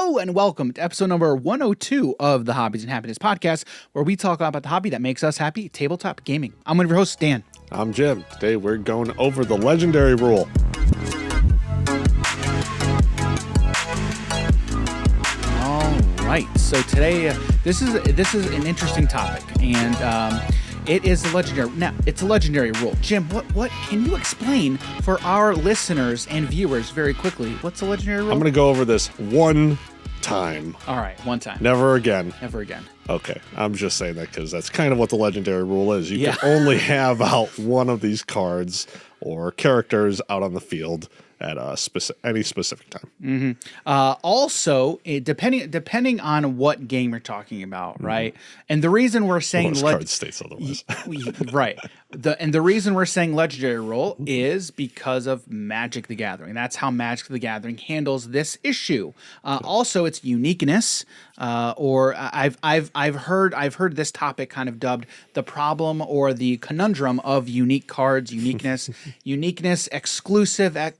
Hello and welcome to episode number 102 of the Hobbies and Happiness podcast, where we talk about the hobby that makes us happy, tabletop gaming. I'm one of your hosts, Dan. I'm Jim. Today we're going over the legendary rule. All right, so today this is an interesting topic, and it is a legendary. Now, it's a legendary rule. Jim, what can you explain for our listeners and viewers very quickly? What's a legendary rule? I'm going to go over this one time. All right, one time. Never again. Never again. Okay, I'm just saying that because that's kind of what the legendary rule is. You Yeah. can only have out one of these cards or characters out on the field at any specific time. Also, depending on what game you're talking about, right? And the reason we're saying Most card states otherwise. right. The reason we're saying legendary rule is because of Magic the Gathering. That's how Magic the Gathering handles this issue. Also, its uniqueness, or I've heard this topic kind of dubbed the problem or the conundrum of unique cards, uniqueness, exclusivity.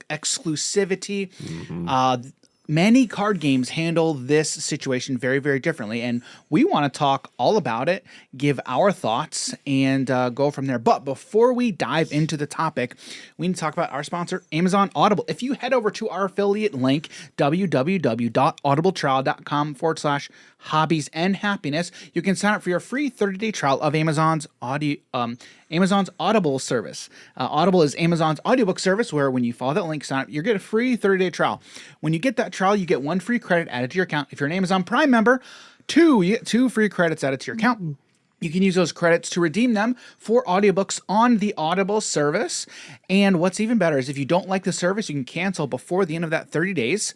Many card games handle this situation very, very differently, and we want to talk all about it, give our thoughts, and go from there. But before we dive into the topic, we need to talk about our sponsor, Amazon Audible. If you head over to our affiliate link, www.audibletrial.com/hobbies and happiness, you can sign up for your free 30-day trial of Amazon's Audible service. Audible is Amazon's audiobook service where when you follow that link, sign up, you get a free 30-day trial. When you get that trial, you get 1 free credit added to your account. If you're an Amazon Prime member, you get 2 free credits added to your account. You can use those credits to redeem them for audiobooks on the Audible service. And what's even better is if you don't like the service, you can cancel before the end of that 30 days.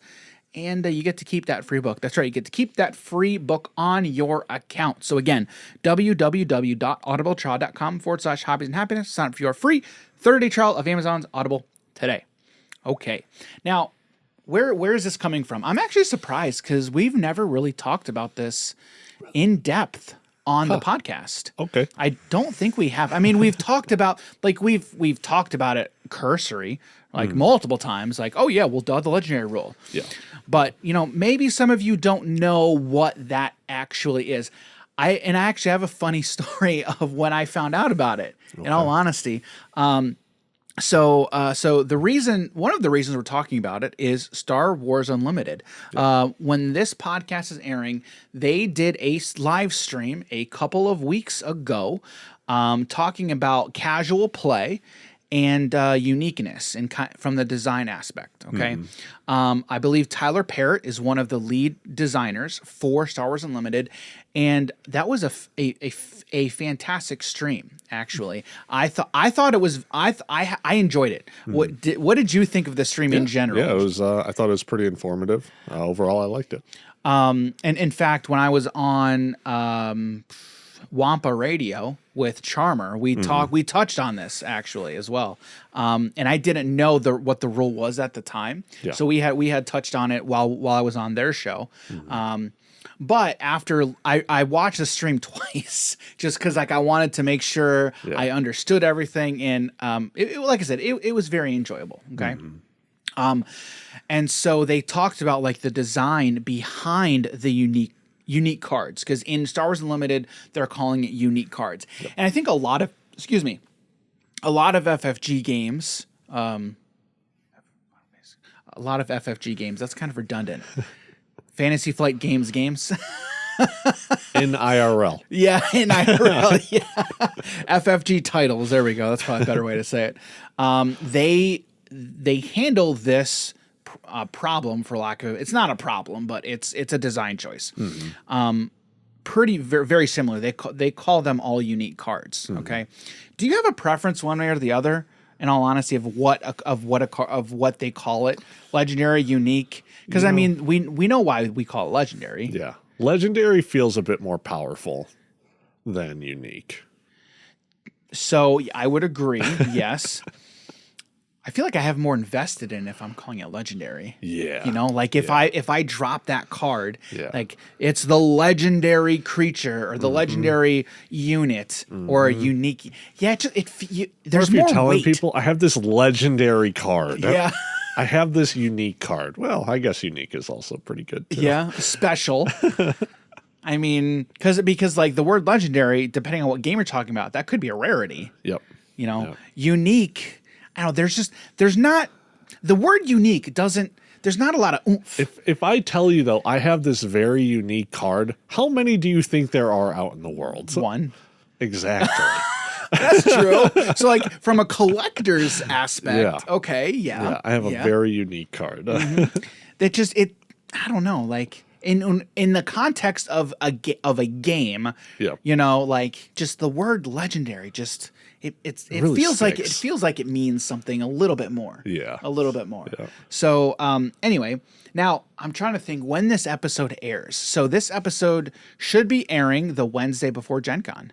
And you get to keep that free book. That's right. You get to keep that free book on your account. So again, www.audibletrial.com/hobbies and happiness. Sign up for your free 30-day trial of Amazon's Audible today. Okay. Now, where is this coming from? I'm actually surprised because we've never really talked about this in depth on the podcast. Okay. I don't think we have. I mean, we've talked about we've talked about it cursory, multiple times, oh yeah, we'll do the legendary rule. Yeah. But, maybe some of you don't know what that actually is. I actually have a funny story of when I found out about it, in all honesty. So one of the reasons we're talking about it is Star Wars Unlimited. When this podcast is airing, they did a live stream a couple of weeks ago, talking about casual play and uniqueness and from the design aspect. Okay, I believe Tyler Parrott is one of the lead designers for Star Wars Unlimited, and that was a fantastic stream. Actually, I thought it was I enjoyed it. What did you think of the stream in general? Yeah, it was. I thought it was pretty informative. Overall, I liked it. And in fact, when I was on Wampa Radio with Charmer, we touched on this actually as well. And I didn't know what the rule was at the time. Yeah. So we had touched on it while I was on their show. But after I watched the stream twice, just because I wanted to make sure I understood everything, and like I said, it was very enjoyable. Okay. And so they talked about the design behind the unique cards, because in Star Wars Unlimited they're calling it unique cards. And I think a lot of FFG games, that's kind of redundant. Fantasy Flight Games. In IRL. Yeah, in IRL. Yeah. FFG titles. There we go. That's probably a better way to say it. They handle this problem, for lack of, it's not a problem, but it's a design choice. Very, very similar. They call them all unique cards. Okay. Do you have a preference one way or the other, in all honesty, of what they call it? Legendary, unique? Because I mean, we know why we call it legendary. Yeah. Legendary feels a bit more powerful than unique. So I would agree. Yes. I feel like I have more invested in if I'm calling it legendary. Yeah. If I drop that card, it's the legendary creature or the legendary unit or a unique. Yeah, there's more telling weight. people I have this legendary card. Yeah. I have this unique card. Well, I guess unique is also pretty good too. Yeah, special. I mean, because like the word legendary, depending on what game you're talking about, that could be a rarity. Yep. You know, Yep. unique. I don't know. There's not the word unique doesn't. There's not a lot of oomph. If I tell you though, I have this very unique card, how many do you think there are out in the world? One. Exactly. That's true. So like from a collector's aspect, Yeah. okay, yeah. Yeah, I have a very unique card. That just I don't know, like in the context of a game, Yep. you know, like just the word legendary, just it really feels like sticks. it means something a little bit more. Yeah. A little bit more. Yeah. So anyway, now I'm trying to think when this episode airs. So this episode should be airing the Wednesday before Gen Con.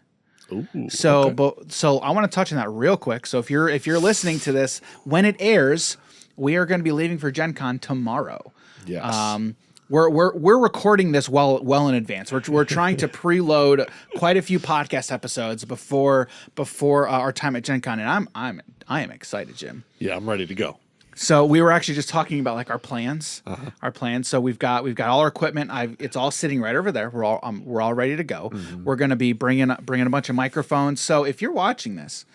Ooh, So, okay. so I want to touch on that real quick. So if you're listening to this when it airs, we are going to be leaving for Gen Con tomorrow. Yes. We're recording this well in advance. We're trying to preload quite a few podcast episodes before our time at Gen Con, and I am excited, Jim. Yeah, I'm ready to go. So we were actually just talking about like our plans, Uh-huh. So we've got all our equipment. It's all sitting right over there. We're all ready to go. Mm-hmm. We're going to be bringing a bunch of microphones. So if you're watching this,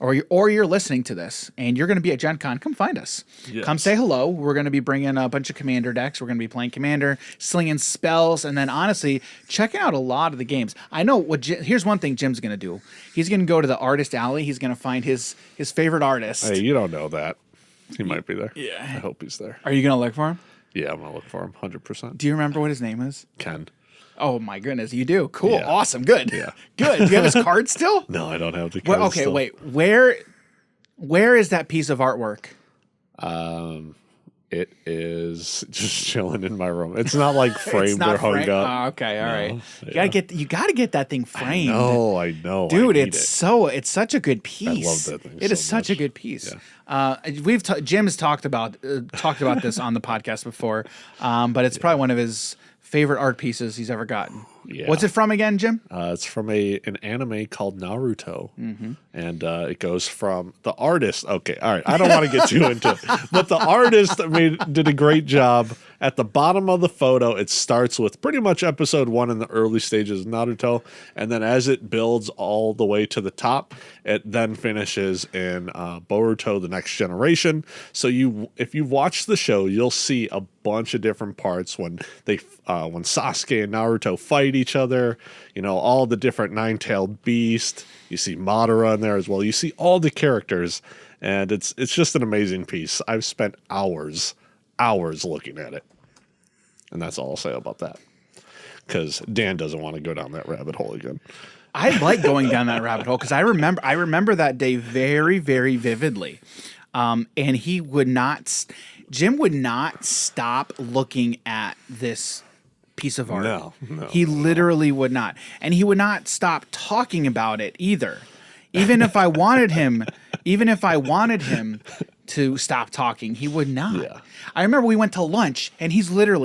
or you're listening to this, and you're going to be at Gen Con, come find us. Yes. Come say hello. We're going to be bringing a bunch of Commander decks. We're going to be playing Commander, slinging spells, and then honestly checking out a lot of the games. I know here's one thing Jim's going to do. He's going to go to the Artist Alley. He's going to find his favorite artist. Hey, you don't know that. He might be there. Yeah. I hope he's there. Are you going to look for him? Yeah, I'm going to look for him 100%. Do you remember what his name is? Ken. Oh my goodness, you do. Cool, Yeah. awesome, good. Yeah. Good. Do you have his card still? No, I don't have the Well, card okay, still. wait. Where is that piece of artwork? It is just chilling in my room. It's not like framed or hung framed. up. Oh, okay, all right. yeah. You gotta get that thing framed. I know. Dude, I need it. it's such a good piece. that thing It is so such a much. good piece. Jim has talked about this on the podcast before, but it's probably one of his favorite art pieces he's ever gotten. Yeah. What's it from again, Jim? It's from an anime called Naruto, Mm-hmm. and it goes from the artist. Okay, all right. I don't want to get too into it, but the artist did a great job. At the bottom of the photo, it starts with pretty much episode 1 in the early stages of Naruto, and then as it builds all the way to the top, it then finishes in Boruto: The Next Generation. So if you've watched the show, you'll see a bunch of different parts when when Sasuke and Naruto fight each other. You know, all the different nine-tailed beast. You see Madara in there as well. You see all the characters, and it's just an amazing piece. I've spent hours looking at it. And that's all I'll say about that. Because Dan doesn't want to go down that rabbit hole again. I like going down that rabbit hole because I remember that day very, very vividly. And Jim would not stop looking at this piece of art. No, He literally would not. And he would not stop talking about it either. Even if I wanted him to stop talking, he would not. Yeah. I remember we went to lunch and he's got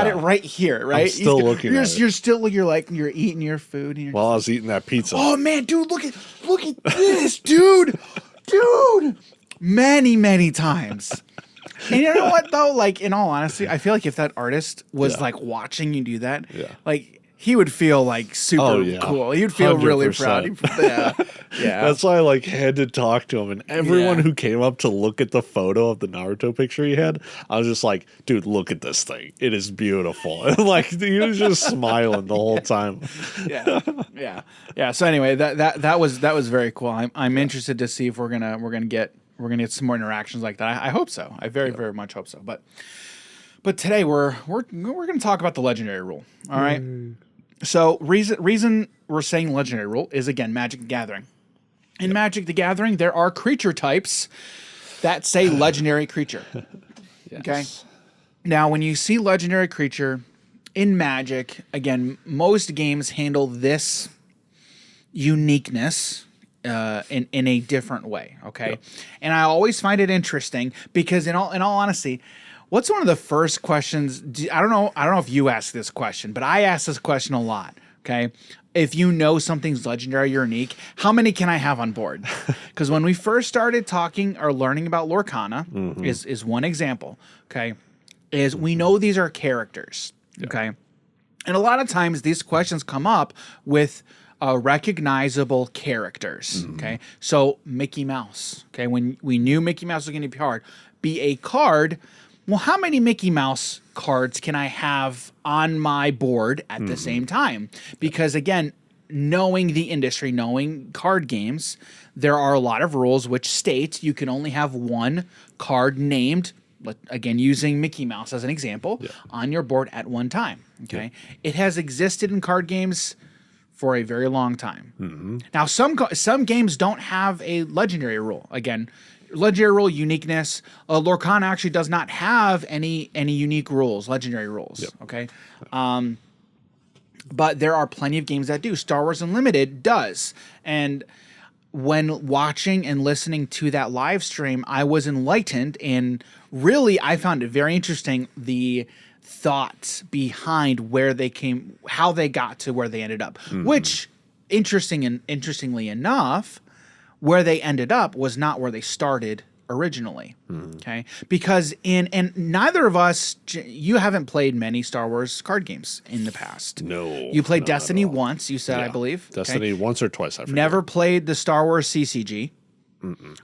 yeah. it right here, right? still looking at it. You're eating your food and you're While I was eating that pizza. oh man, dude, look at this, dude. Many times. And you know what though? Like in all honesty, I feel like if that artist was Yeah. like watching you do that, Yeah. like he would feel like super Oh, yeah. cool. He'd feel really 100%. proud. Yeah. Yeah. That's why I had to talk to him, and everyone Yeah. who came up to look at the photo of the Naruto picture he had, I was just like, "Dude, look at this thing! It is beautiful." And he was just smiling the whole time. yeah. So anyway, that was very cool. I'm interested to see if we're gonna get some more interactions like that. I hope so. I very much hope so. But today we're gonna talk about the legendary rule. All right. So reason we're saying legendary rule is again Magic the Gathering. In Magic the Gathering, there are creature types that say legendary creature. Yes. Okay. Now, when you see legendary creature in Magic, again, most games handle this uniqueness in a different way. Okay. Yep. And I always find it interesting because in all honesty, what's one of the first questions? I don't know if you ask this question, but I ask this question a lot. Okay. if you know something's legendary or unique, how many can I have on board? Because when we first started talking or learning about Lorcana, is one example, okay, is we know these are characters, okay? And a lot of times these questions come up with recognizable characters, okay? So Mickey Mouse, okay? When we knew Mickey Mouse was going to be a card, well, how many Mickey Mouse cards can I have on my board at the same time? Because again, knowing the industry, knowing card games, there are a lot of rules which state you can only have one card named, again, using Mickey Mouse as an example, on your board at one time, okay? It has existed in card games for a very long time. Now, some games don't have a legendary rule. Again, legendary rule uniqueness. Lorcana actually does not have any unique rules, legendary rules. Okay, but there are plenty of games that do. Star Wars Unlimited does, and when watching and listening to that live stream, I was enlightened, and really, I found it very interesting the thoughts behind where they came, how they got to where they ended up. Which, interestingly enough, where they ended up was not where they started originally. Okay, because and neither of us, you haven't played many Star Wars card games in the past. No, you played Destiny once. You said, I believe Destiny once or twice. I forget. Never played the Star Wars CCG.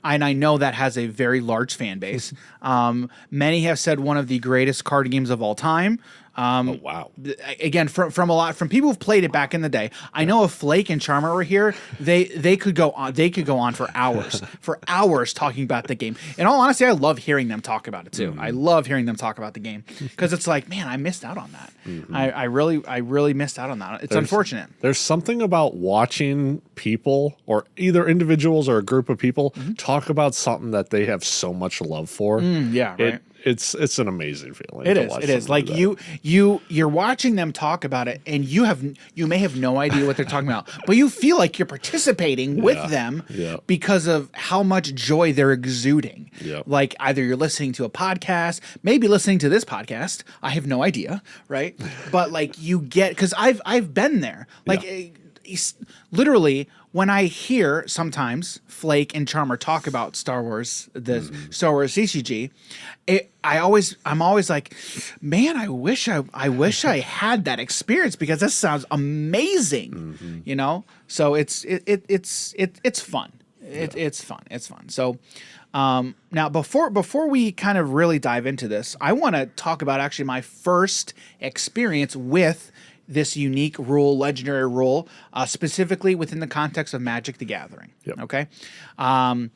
And I know that has a very large fan base. Many have said one of the greatest card games of all time. Oh wow! Again, from people who've played it back in the day. I know if Flake and Charmer were here, they could go on. They could go on for hours talking about the game. In all honesty, I love hearing them talk about it too. I love hearing them talk about the game because it's like, man, I missed out on that. I really missed out on that. It's unfortunate. There's something about watching people, or either individuals or a group of people, talk about something that they have so much love for. Yeah, right. It's an amazing feeling. It is. Like you're watching them talk about it, and you may have no idea what they're talking about, but you feel like you're participating with them because of how much joy they're exuding. Like either you're listening to a podcast, maybe listening to this podcast. I have no idea, right? But like you get, because I've been there. Like literally, when I hear sometimes Flake and Charmer talk about Star Wars, the Star Wars CCG, I'm always like, man, I wish I had that experience because that sounds amazing, you know. So it's fun. It's fun. So now before we kind of really dive into this, I want to talk about actually my first experience with this unique rule, legendary rule, specifically within the context of Magic the Gathering. Okay, and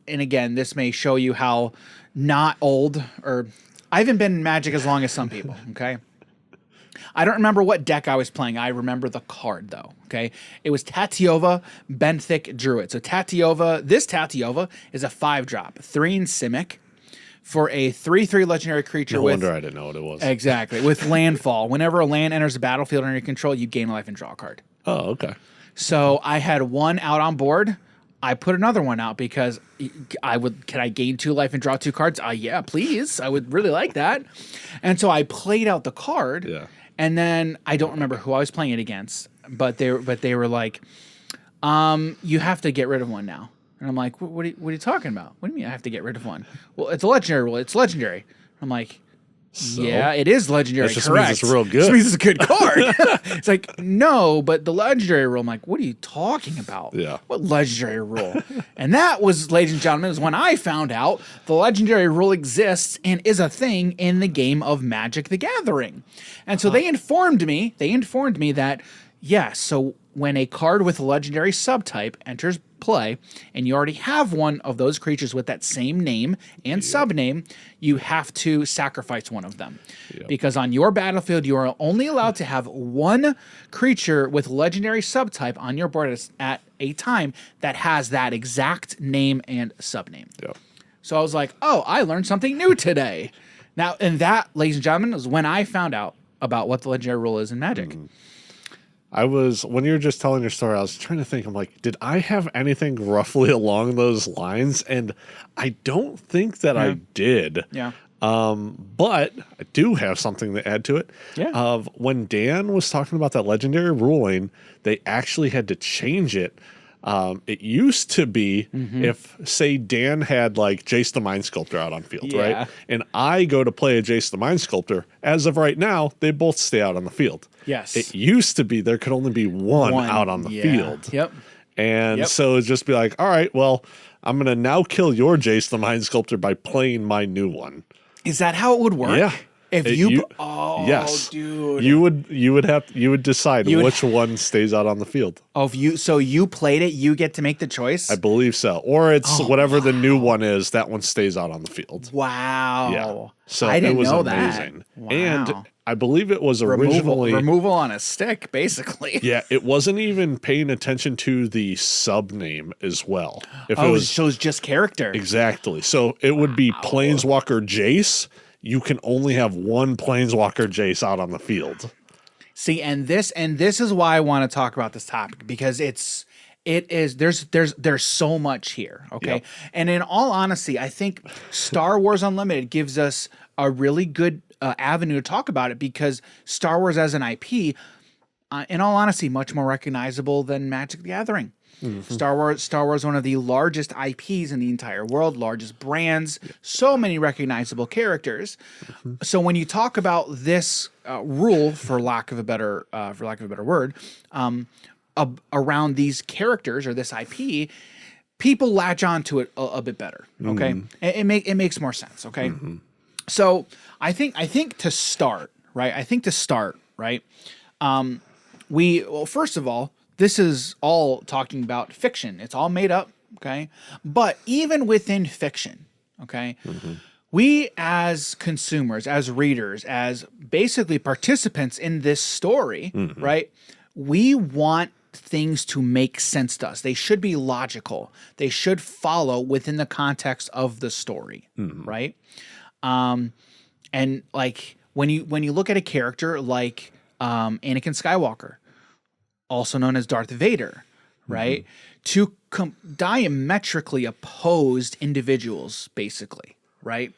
again, this may show you how not old, or I haven't been in Magic as long as some people. Okay, I don't remember what deck I was playing. I remember the card though. Okay, it was Tatyova Benthic Druid. So this Tatyova is a 5-drop, 3 in Simic, for a 3/3 legendary creature. No wonder I didn't know what it was. Exactly. With landfall. Whenever a land enters the battlefield under your control, you gain a life and draw a card. Oh, okay. So I had one out on board. I put another one out because can I gain 2 life and draw 2 cards? Yeah, please. I would really like that. And so I played out the card. Yeah. And then I don't remember who I was playing it against, but they were like, you have to get rid of one now. And I'm like, what are you talking about? What do you mean I have to get rid of one? Well, it's a legendary rule. It's legendary. I'm like, yeah, it is legendary. That just correct. Means it's real good. This means it's a good card. It's like, no, but the legendary rule. I'm like, what are you talking about? Yeah. What legendary rule? And that was, ladies and gentlemen, was when I found out the legendary rule exists and is a thing in the game of Magic the Gathering. And so they informed me that, yes, so when a card with a legendary subtype enters play, and you already have one of those creatures with that same name and subname, you have to sacrifice one of them. Because on your battlefield, you are only allowed to have one creature with legendary subtype on your board at a time that has that exact name and subname. So I was like, oh, I learned something new today. Now, and that, ladies and gentlemen, is when I found out about what the legendary rule is in Magic. When you were just telling your story, I was trying to think, I'm like, did I have anything roughly along those lines? And I don't think that I did. Yeah. But I do have something to add to it. Yeah. Of when Dan was talking about that legendary ruling, they actually had to change it. It used to be if, say, Dan had like Jace the Mind Sculptor out on field, Yeah. right? And I go to play a Jace the Mind Sculptor. As of right now, they both stay out on the field. Yes. It used to be there could only be one out on the yeah. field. Yep. And Yep. so it'd just be like, all right, well, I'm going to now kill your Jace the Mind Sculptor by playing my new one. Is that how it would work? Yeah. If Yes. dude. You would decide which one stays out on the field. Oh, so you played it, you get to make the choice? I believe so. Or it's whatever the new one is, that one stays out on the field. Wow. Yeah. So I didn't it was know amazing. that. Wow. And I believe it was originally removal on a stick, basically. yeah, it wasn't even paying attention to the sub name as well. If Oh, it was so it's just character. exactly. So it would be Planeswalker Jace. You can only have one Planeswalker Jace out on the field. See, and this is why I want to talk about this topic, because there's so much here, okay? Yep. And in all honesty, I think Star Wars Unlimited gives us a really good avenue to talk about it, because Star Wars as an IP, in all honesty, much more recognizable than Magic the Gathering. Star Wars, one of the largest IPs in the entire world, largest brands, so many recognizable characters. So when you talk about this rule, for lack of a better word, around these characters or this IP, people latch onto it a bit better. Okay, it makes more sense. Okay, so I think to start right. First of all, this is all talking about fiction. It's all made up, okay? But even within fiction, okay, we as consumers, as readers, as basically participants in this story, right, we want things to make sense to us. They should be logical. They should follow within the context of the story, right? And like when you look at a character like Anakin Skywalker, also known as Darth Vader, right? Two diametrically opposed individuals, basically, right?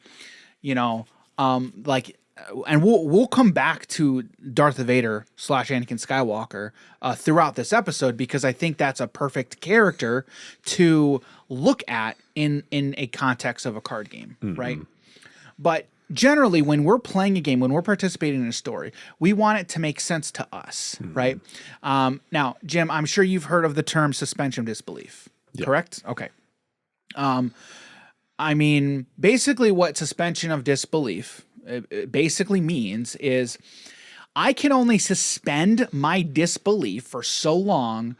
You know, and we'll come back to Darth Vader / Anakin Skywalker throughout this episode, because I think that's a perfect character to look at in a context of a card game, right? But generally, when we're playing a game, when we're participating in a story, we want it to make sense to us, right? Now, Jim, I'm sure you've heard of the term suspension of disbelief, correct? Okay. I mean, basically what suspension of disbelief basically means is I can only suspend my disbelief for so long,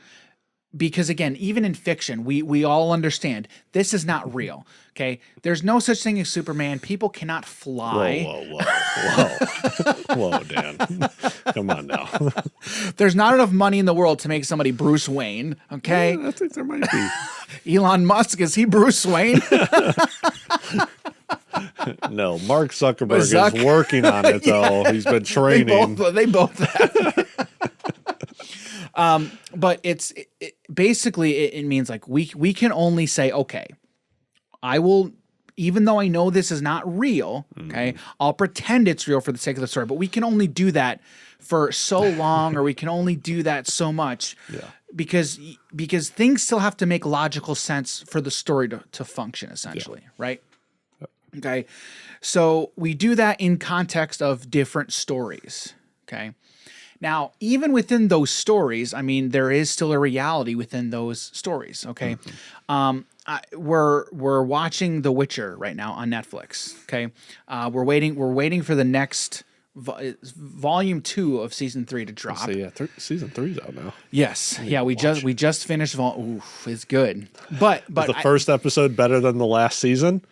because again, even in fiction, we all understand this is not real. Okay, there's no such thing as Superman. People cannot fly. Whoa, Dan. Come on now. There's not enough money in the world to make somebody Bruce Wayne. Okay, I think there might be. Elon Musk, is he Bruce Wayne? No, Mark Zuckerberg is working on it though. He's been training. They both have. But basically it means like we can only say, okay, I will, even though I know this is not real, okay, I'll pretend it's real for the sake of the story, but we can only do that for so long, or we can only do that so much, because things still have to make logical sense for the story to function, essentially, right? Okay, so we do that in context of different stories, okay? Now, even within those stories, I mean, there is still a reality within those stories, okay? We're watching The Witcher right now on Netflix, okay? We're waiting for the next volume 2 of season 3 to drop. So yeah, season 3's out now. Yes, yeah, we just finished oof, it's good. But Is the first episode better than the last season?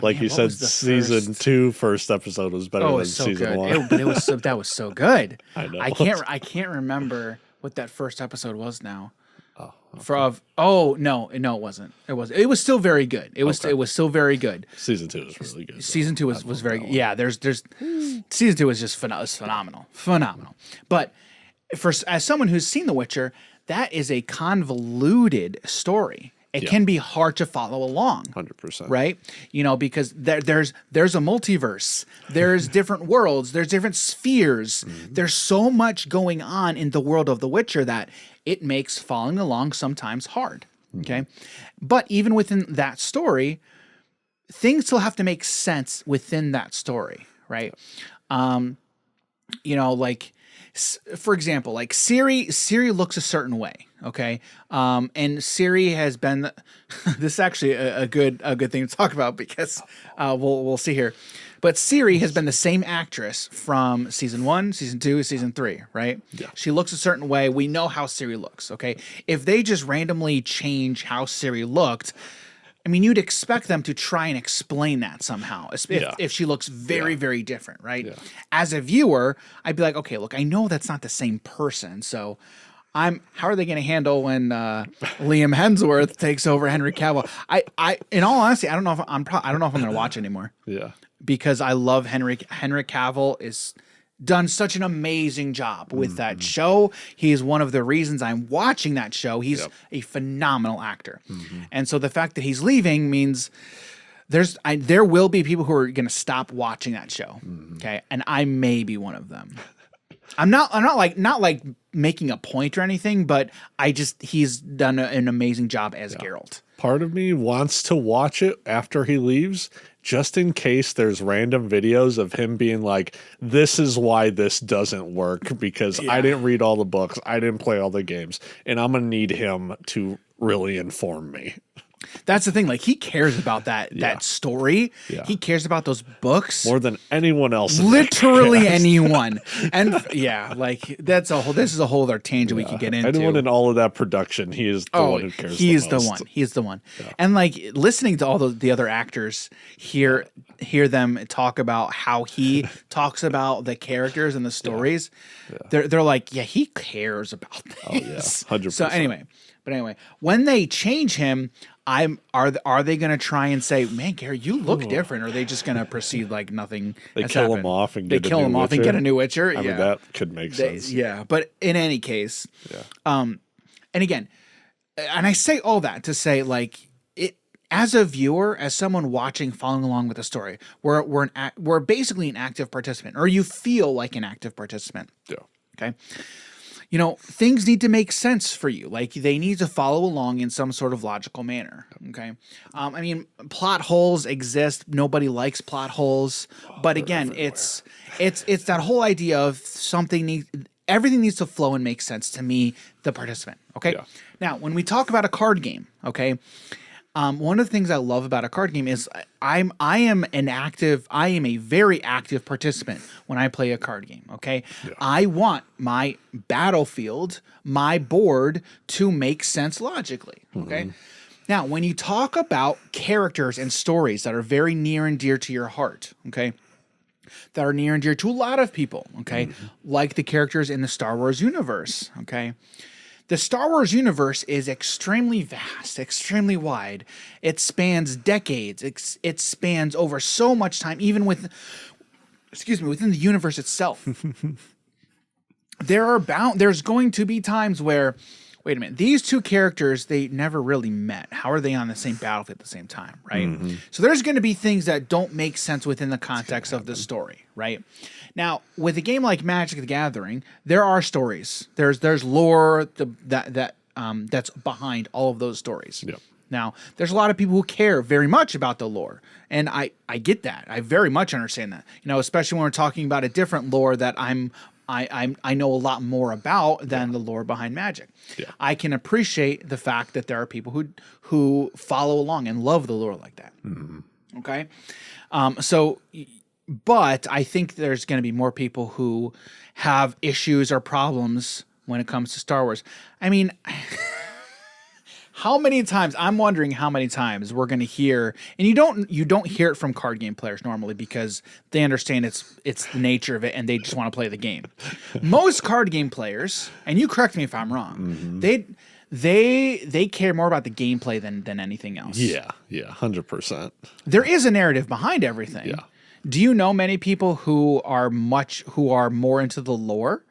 Like man, you what said, was the season 2 first episode was better than so season good. 1. But that was so good. I know. I can't remember what that first episode was now. No, it wasn't. It was still very good. It was still very good. Season 2 is really good. Season 2 was very good. Yeah, there's season 2 is just phenomenal. But as someone who's seen The Witcher, that is a convoluted story. it can be hard to follow along. 100%. Right? You know, because there's a multiverse, there's different worlds, there's different spheres. There's so much going on in the world of The Witcher that it makes following along sometimes hard. Okay. But even within that story, things still have to make sense within that story, right? You know, like, for example, like Ciri looks a certain way, okay? And Ciri has been this is actually a good thing to talk about because we'll see here. But Ciri has been the same actress from season 1, season 2, season 3, right? Yeah. She looks a certain way. We know how Ciri looks, okay? If they just randomly change how Ciri looked, I mean, you'd expect them to try and explain that somehow if she looks very, very different, right? Yeah. As a viewer, I'd be like, okay, look, I know that's not the same person, so how are they going to handle when Liam Hemsworth takes over Henry Cavill? In all honesty, I don't know if I'm going to watch anymore. Yeah. Because I love Henry Cavill is done such an amazing job with that show. He is one of the reasons I'm watching that show. He's a phenomenal actor. And so the fact that he's leaving means there will be people who are going to stop watching that show. Okay. And I may be one of them. I'm not like making a point or anything, but he's done an amazing job as Geralt. Part of me wants to watch it after he leaves, just in case there's random videos of him being like, this is why this doesn't work, because I didn't read all the books, I didn't play all the games, and I'm going to need him to really inform me. That's the thing. Like, he cares about that story. Yeah. He cares about those books more than anyone else. Literally anyone. And like this is a whole other tangent we could get into. Anyone in all of that production, he is the one who cares. He's the most. one. He's the one. Yeah. And like listening to all the other actors hear them talk about how he talks about the characters and the stories. They're like, yeah, he cares about this. 100%. So anyway, when they change him, are they going to try and say, man, Gary, you look different? Or are they just going to proceed like nothing? They kill him off and get a new Witcher? I mean, that could make sense. Yeah, but in any case, and again, and I say all that to say, like, it as a viewer, as someone watching, following along with the story, we're basically an active participant, or you feel like an active participant. Yeah. Okay. You know, things need to make sense for you. Like, they need to follow along in some sort of logical manner. Okay. I mean, plot holes exist. Nobody likes plot holes. But again, it's that whole idea of everything needs to flow and make sense to me, the participant. Okay. Yeah. Now, when we talk about a card game, okay, one of the things I love about a card game is I am a very active participant when I play a card game. Okay. Yeah. I want my battlefield, my board to make sense logically. Okay. Now, when you talk about characters and stories that are very near and dear to your heart, okay, that are near and dear to a lot of people, okay, like the characters in the Star Wars universe, okay. The Star Wars universe is extremely vast, extremely wide. It spans decades. It spans over so much time, even within the universe itself. There's going to be times where, wait a minute, these two characters, they never really met. How are they on the same battlefield at the same time, right? So there's going to be things that don't make sense within the context of the story, right? Now, with a game like Magic the Gathering, there are stories. There's lore that's behind all of those stories. Yep. Now, there's a lot of people who care very much about the lore, and I get that. I very much understand that. You know, especially when we're talking about a different lore that I know a lot more about than the lore behind Magic. Yeah. I can appreciate the fact that there are people who follow along and love the lore like that. Okay, but I think there's going to be more people who have issues or problems when it comes to Star Wars. I mean, I'm wondering how many times we're going to hear, and you don't hear it from card game players normally because they understand it's the nature of it and they just want to play the game. Most card game players, and you correct me if I'm wrong, they care more about the gameplay than anything else. Yeah, 100%. There is a narrative behind everything. Yeah. Do you know many people who are more into the lore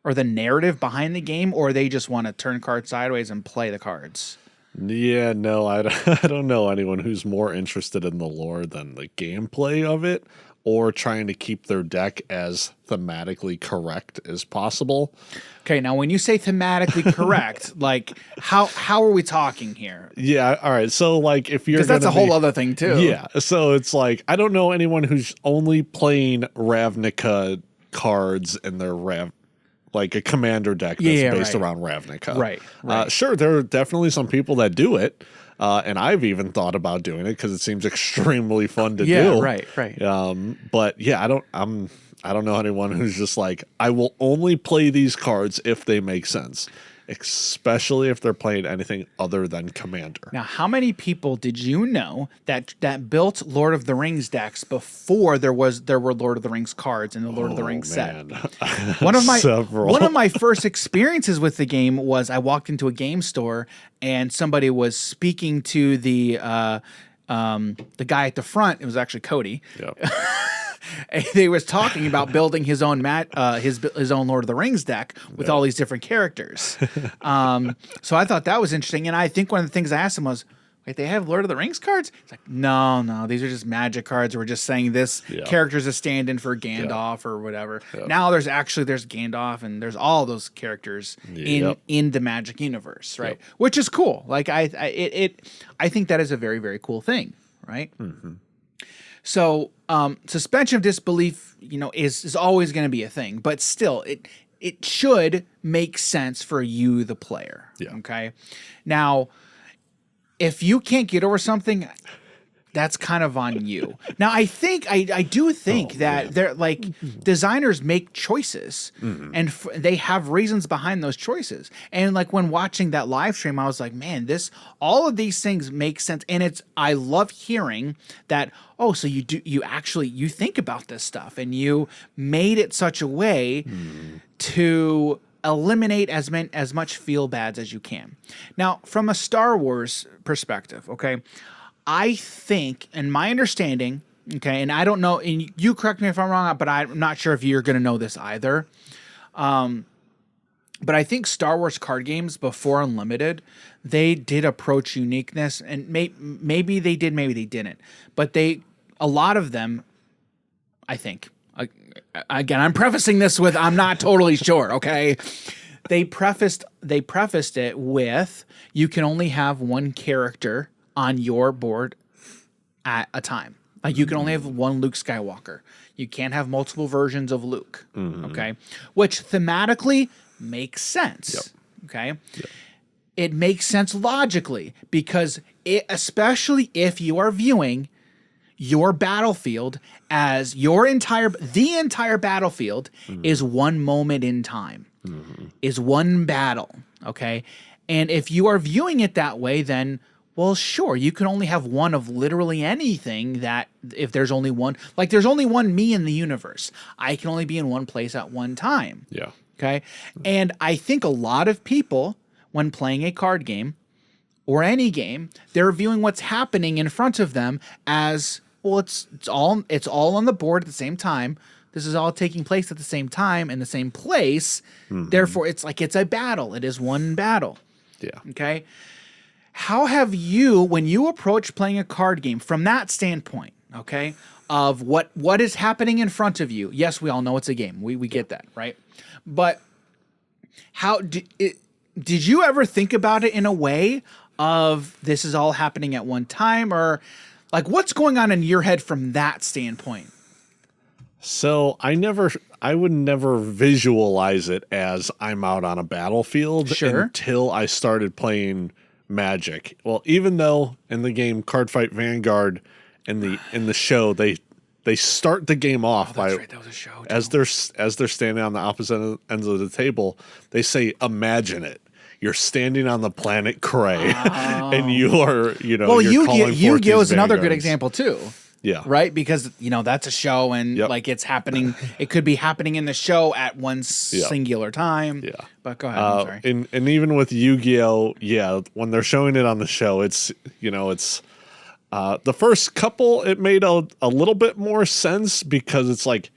or the narrative behind the game, or they just want to turn cards sideways and play the cards? Yeah, no, I don't know anyone who's more interested in the lore than the gameplay of it or trying to keep their deck as thematically correct as possible. Okay, now when you say thematically correct, like how are we talking here? Yeah, all right. So like if you're Because that's a gonna whole be- other thing too. Yeah, so it's like I don't know anyone who's only playing Ravnica cards in their like a commander deck that's Yeah, based right. around Ravnica. Right. Sure, there are definitely some people that do it, and I've even thought about doing it because it seems extremely fun to Yeah, do. right. But yeah, I don't know anyone who's just like I will only play these cards if they make sense, especially if they're playing anything other than commander. Now, how many people did you know that built Lord of the Rings decks before there were Lord of the Rings cards in the Lord of the Rings set? Man. One of my Several. one of my first experiences with the game was I walked into a game store and somebody was speaking to the guy at the front. It was actually Cody. Yep. And they was talking about building his own his own Lord of the Rings deck with all these different characters. So I thought that was interesting, and I think one of the things I asked him was, "Wait, they have Lord of the Rings cards?" It's like, no, these are just Magic cards. We're just saying this character's a stand-in for Gandalf or whatever. Now there's Gandalf and there's all those characters in the Magic universe, right? Which is cool. Like I think that is a very, very cool thing, right? Mm-hmm. So suspension of disbelief, is always going to be a thing, but still, it should make sense for you, the player. Yeah. Okay. Now, if you can't get over something, that's kind of on you. Now, I do think that they're like designers make choices and they have reasons behind those choices. And like when watching that live stream, I was like, man, all of these things make sense. And I love hearing that, oh, so you think about this stuff and you made it such a way to eliminate as much feel bads as you can. Now, from a Star Wars perspective, okay, I think, and my understanding, okay, and I don't know, and you correct me if I'm wrong, but I'm not sure if you're going to know this either. But I think Star Wars card games before Unlimited, they did approach uniqueness, and maybe they did, maybe they didn't. But a lot of them, I think, again, I'm prefacing this with I'm not totally sure, okay? They prefaced it with you can only have one character on your board at a time. Like you can only have one Luke Skywalker. You can't have multiple versions of Luke. Okay. Which thematically makes sense. Okay. It makes sense logically because especially if you are viewing your battlefield as the entire battlefield is one moment in time, is one battle. Okay. And if you are viewing it that way, then well, sure, you can only have one of literally anything that if there's only one, like there's only one me in the universe. I can only be in one place at one time. Yeah. Okay. And I think a lot of people, when playing a card game or any game, they're viewing what's happening in front of them as, well, it's all on the board at the same time. This is all taking place at the same time in the same place. Therefore, it's like it's a battle. It is one battle. Yeah. Okay. How have you, when you approach playing a card game from that standpoint, okay, of what is happening in front of you? Yes, we all know it's a game. We get that, right? But how did you ever think about it in a way of this is all happening at one time, or like what's going on in your head from that standpoint? So I would never visualize it as I'm out on a battlefield until I started playing Magic. Well, even though in the game Cardfight Vanguard in the show they start the game off by That was a show too. as they're standing on the opposite ends of the table, they say imagine it. You're standing on the planet Cray and you are, well, you're calling forth Yu-Gi-Oh is these another good vanguards. example too. Yeah. Right? Because, that's a show and like it's happening. It could be happening in the show at one singular time. Yeah. But go ahead. I'm sorry. And even with Yu-Gi-Oh, when they're showing it on the show, it's, it's the first couple, it made a little bit more sense because it's like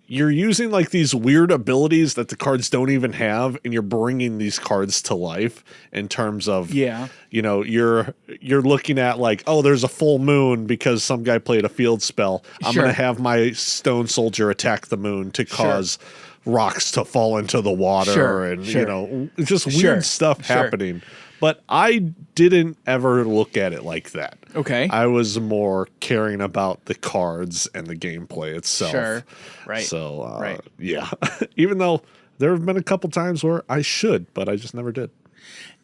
you're using like these weird abilities that the cards don't even have, and you're bringing these cards to life in terms of, Yeah. you know, you're looking at like, oh, there's a full moon because some guy played a field spell. I'm Sure. going to have my stone soldier attack the moon to cause rocks to fall into the water Sure, and, sure. you know, just weird Sure, stuff sure. happening. But I didn't ever look at it like that. Okay. I was more caring about the cards and the gameplay itself. Sure. Right. So, Right. yeah. Even though there have been a couple times where I should, but I just never did.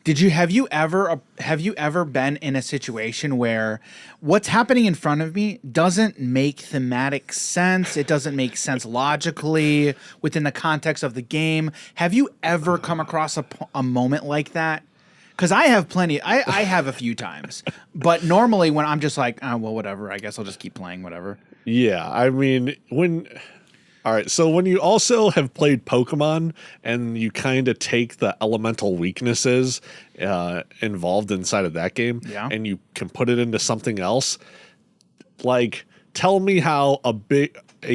Have you ever been in a situation where what's happening in front of me doesn't make thematic sense? It doesn't make sense logically within the context of the game. Have you ever come across a moment like that? Because I have plenty. I have a few times, but normally when I'm just like, oh, well, whatever. I guess I'll just keep playing whatever. Yeah. I mean, all right. So when you also have played Pokemon and you kind of take the elemental weaknesses involved inside of that game, Yeah. and you can put it into something else, like tell me how a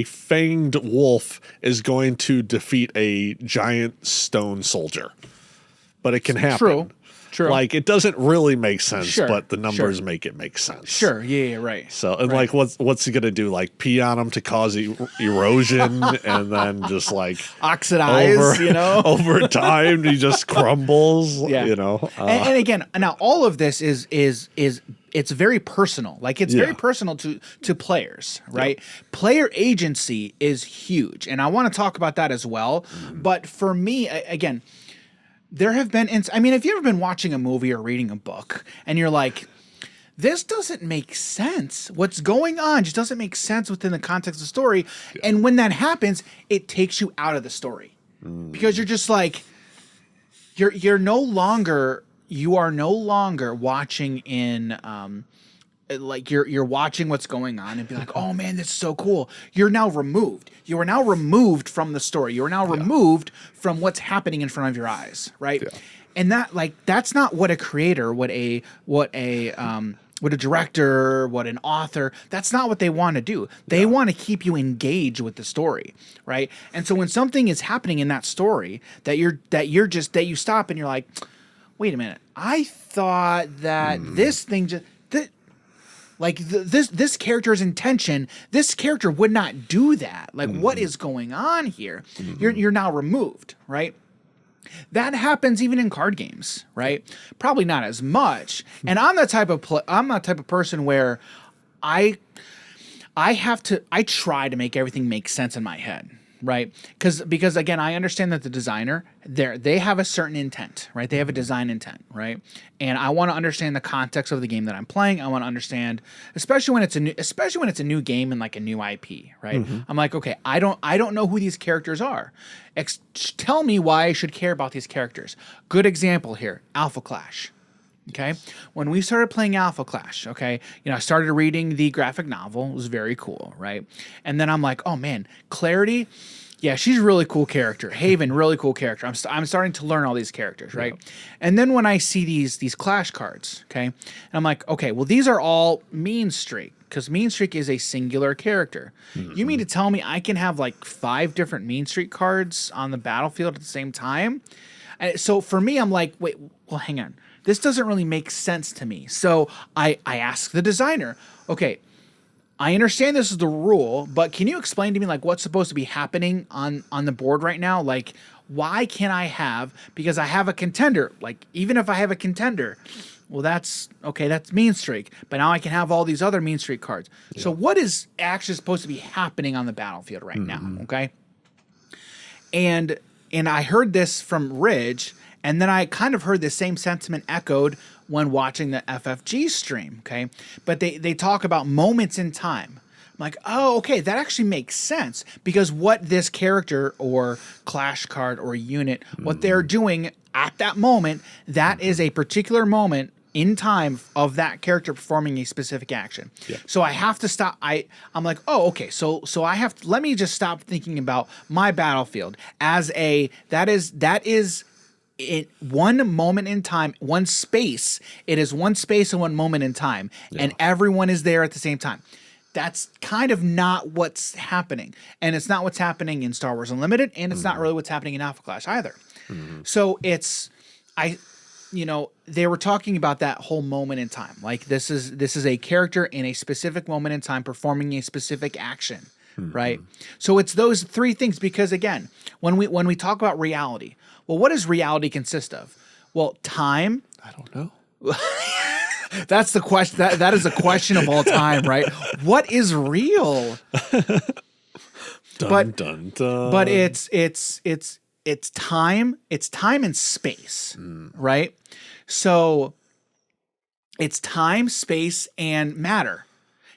fanged wolf is going to defeat a giant stone soldier. But it can happen. True. Like it doesn't really make sense, Sure, but the numbers sure. make it make sense. Sure. Yeah. Right. So and Right. like what's he gonna do? Like pee on him to cause erosion, and then just like Oxidize. You know. over time he just crumbles. Yeah. You know. And again, now all of this is it's very personal. Like it's very Yeah. personal to players, right? Player agency is huge, and I want to talk about that as well. Mm-hmm. But for me, again, there have been. I mean, have you ever been watching a movie or reading a book, and you're like, this doesn't make sense. What's going on just doesn't make sense within the context of the story. And when that happens, it takes you out of the story because you're just like, you are no longer watching in like you're watching what's going on and be like, oh man, this is so cool. You're now removed. You are now removed from the story. You are now removed from what's happening in front of your eyes, right? Yeah. And that's not what a creator, what a director, what an author, that's not what they want to do. They want to keep you engaged with the story, right? And so when something is happening in that story that you stop and you're like, wait a minute, I thought that this thing just this character's intention, this character would not do that. Like, what is going on here? You're now removed, right? That happens even in card games, right? Probably not as much. And I'm the type of person where I try to make everything make sense in my head, right? Because again, I understand that the designer they have a certain intent, right? They have a design intent, right? And I want to understand the context of the game that I'm playing. I want to understand, especially when it's a new game and like a new IP, right? I'm like, okay, I don't know who these characters are. Tell me why I should care about these characters. Good example here, Alpha Clash. Okay. When we started playing Alpha Clash, okay, I started reading the graphic novel. It was very cool, right? And then I'm like, oh man, Clarity, yeah, she's a really cool character. Haven, really cool character. I'm starting to learn all these characters, right? Yeah. And then when I see these Clash cards, okay, and I'm like, okay, well, these are all Mean Streak, because Mean Streak is a singular character. You mean to tell me I can have like 5 different Mean Streak cards on the battlefield at the same time? And so for me, I'm like, wait, well, hang on. This doesn't really make sense to me. So I asked the designer, okay, I understand this is the rule, but can you explain to me like what's supposed to be happening on the board right now? Like, why can't I have, because I have a contender, like even if I have a contender, well, that's okay, that's Mean Streak, but now I can have all these other Mean Streak cards. Yeah. So what is actually supposed to be happening on the battlefield right now? Okay. And I heard this from Ridge, and then I kind of heard the same sentiment echoed when watching the FFG stream, okay? But they talk about moments in time. I'm like, oh, okay, that actually makes sense, because what this character or Clash card or unit, what they're doing at that moment, that is a particular moment in time of that character performing a specific action. Yeah. So I have to stop. I'm like, oh, okay. So I have to, let me just stop thinking about my battlefield as that is in one moment in time, one space. It is one space and one moment in time, and everyone is there at the same time. that's kind of not what's happening. And it's not what's happening in Star Wars Unlimited, and it's not really what's happening in Alpha Clash either. So they were talking about that whole moment in time. Like this is a character in a specific moment in time performing a specific action, right? So it's those three things, because again, when we talk about reality, well, what does reality consist of? Well, time. I don't know. That's the question. That is a question of all time, right? What is real? Dun, dun, dun. But it's time. It's time and space, right? So it's time, space, and matter.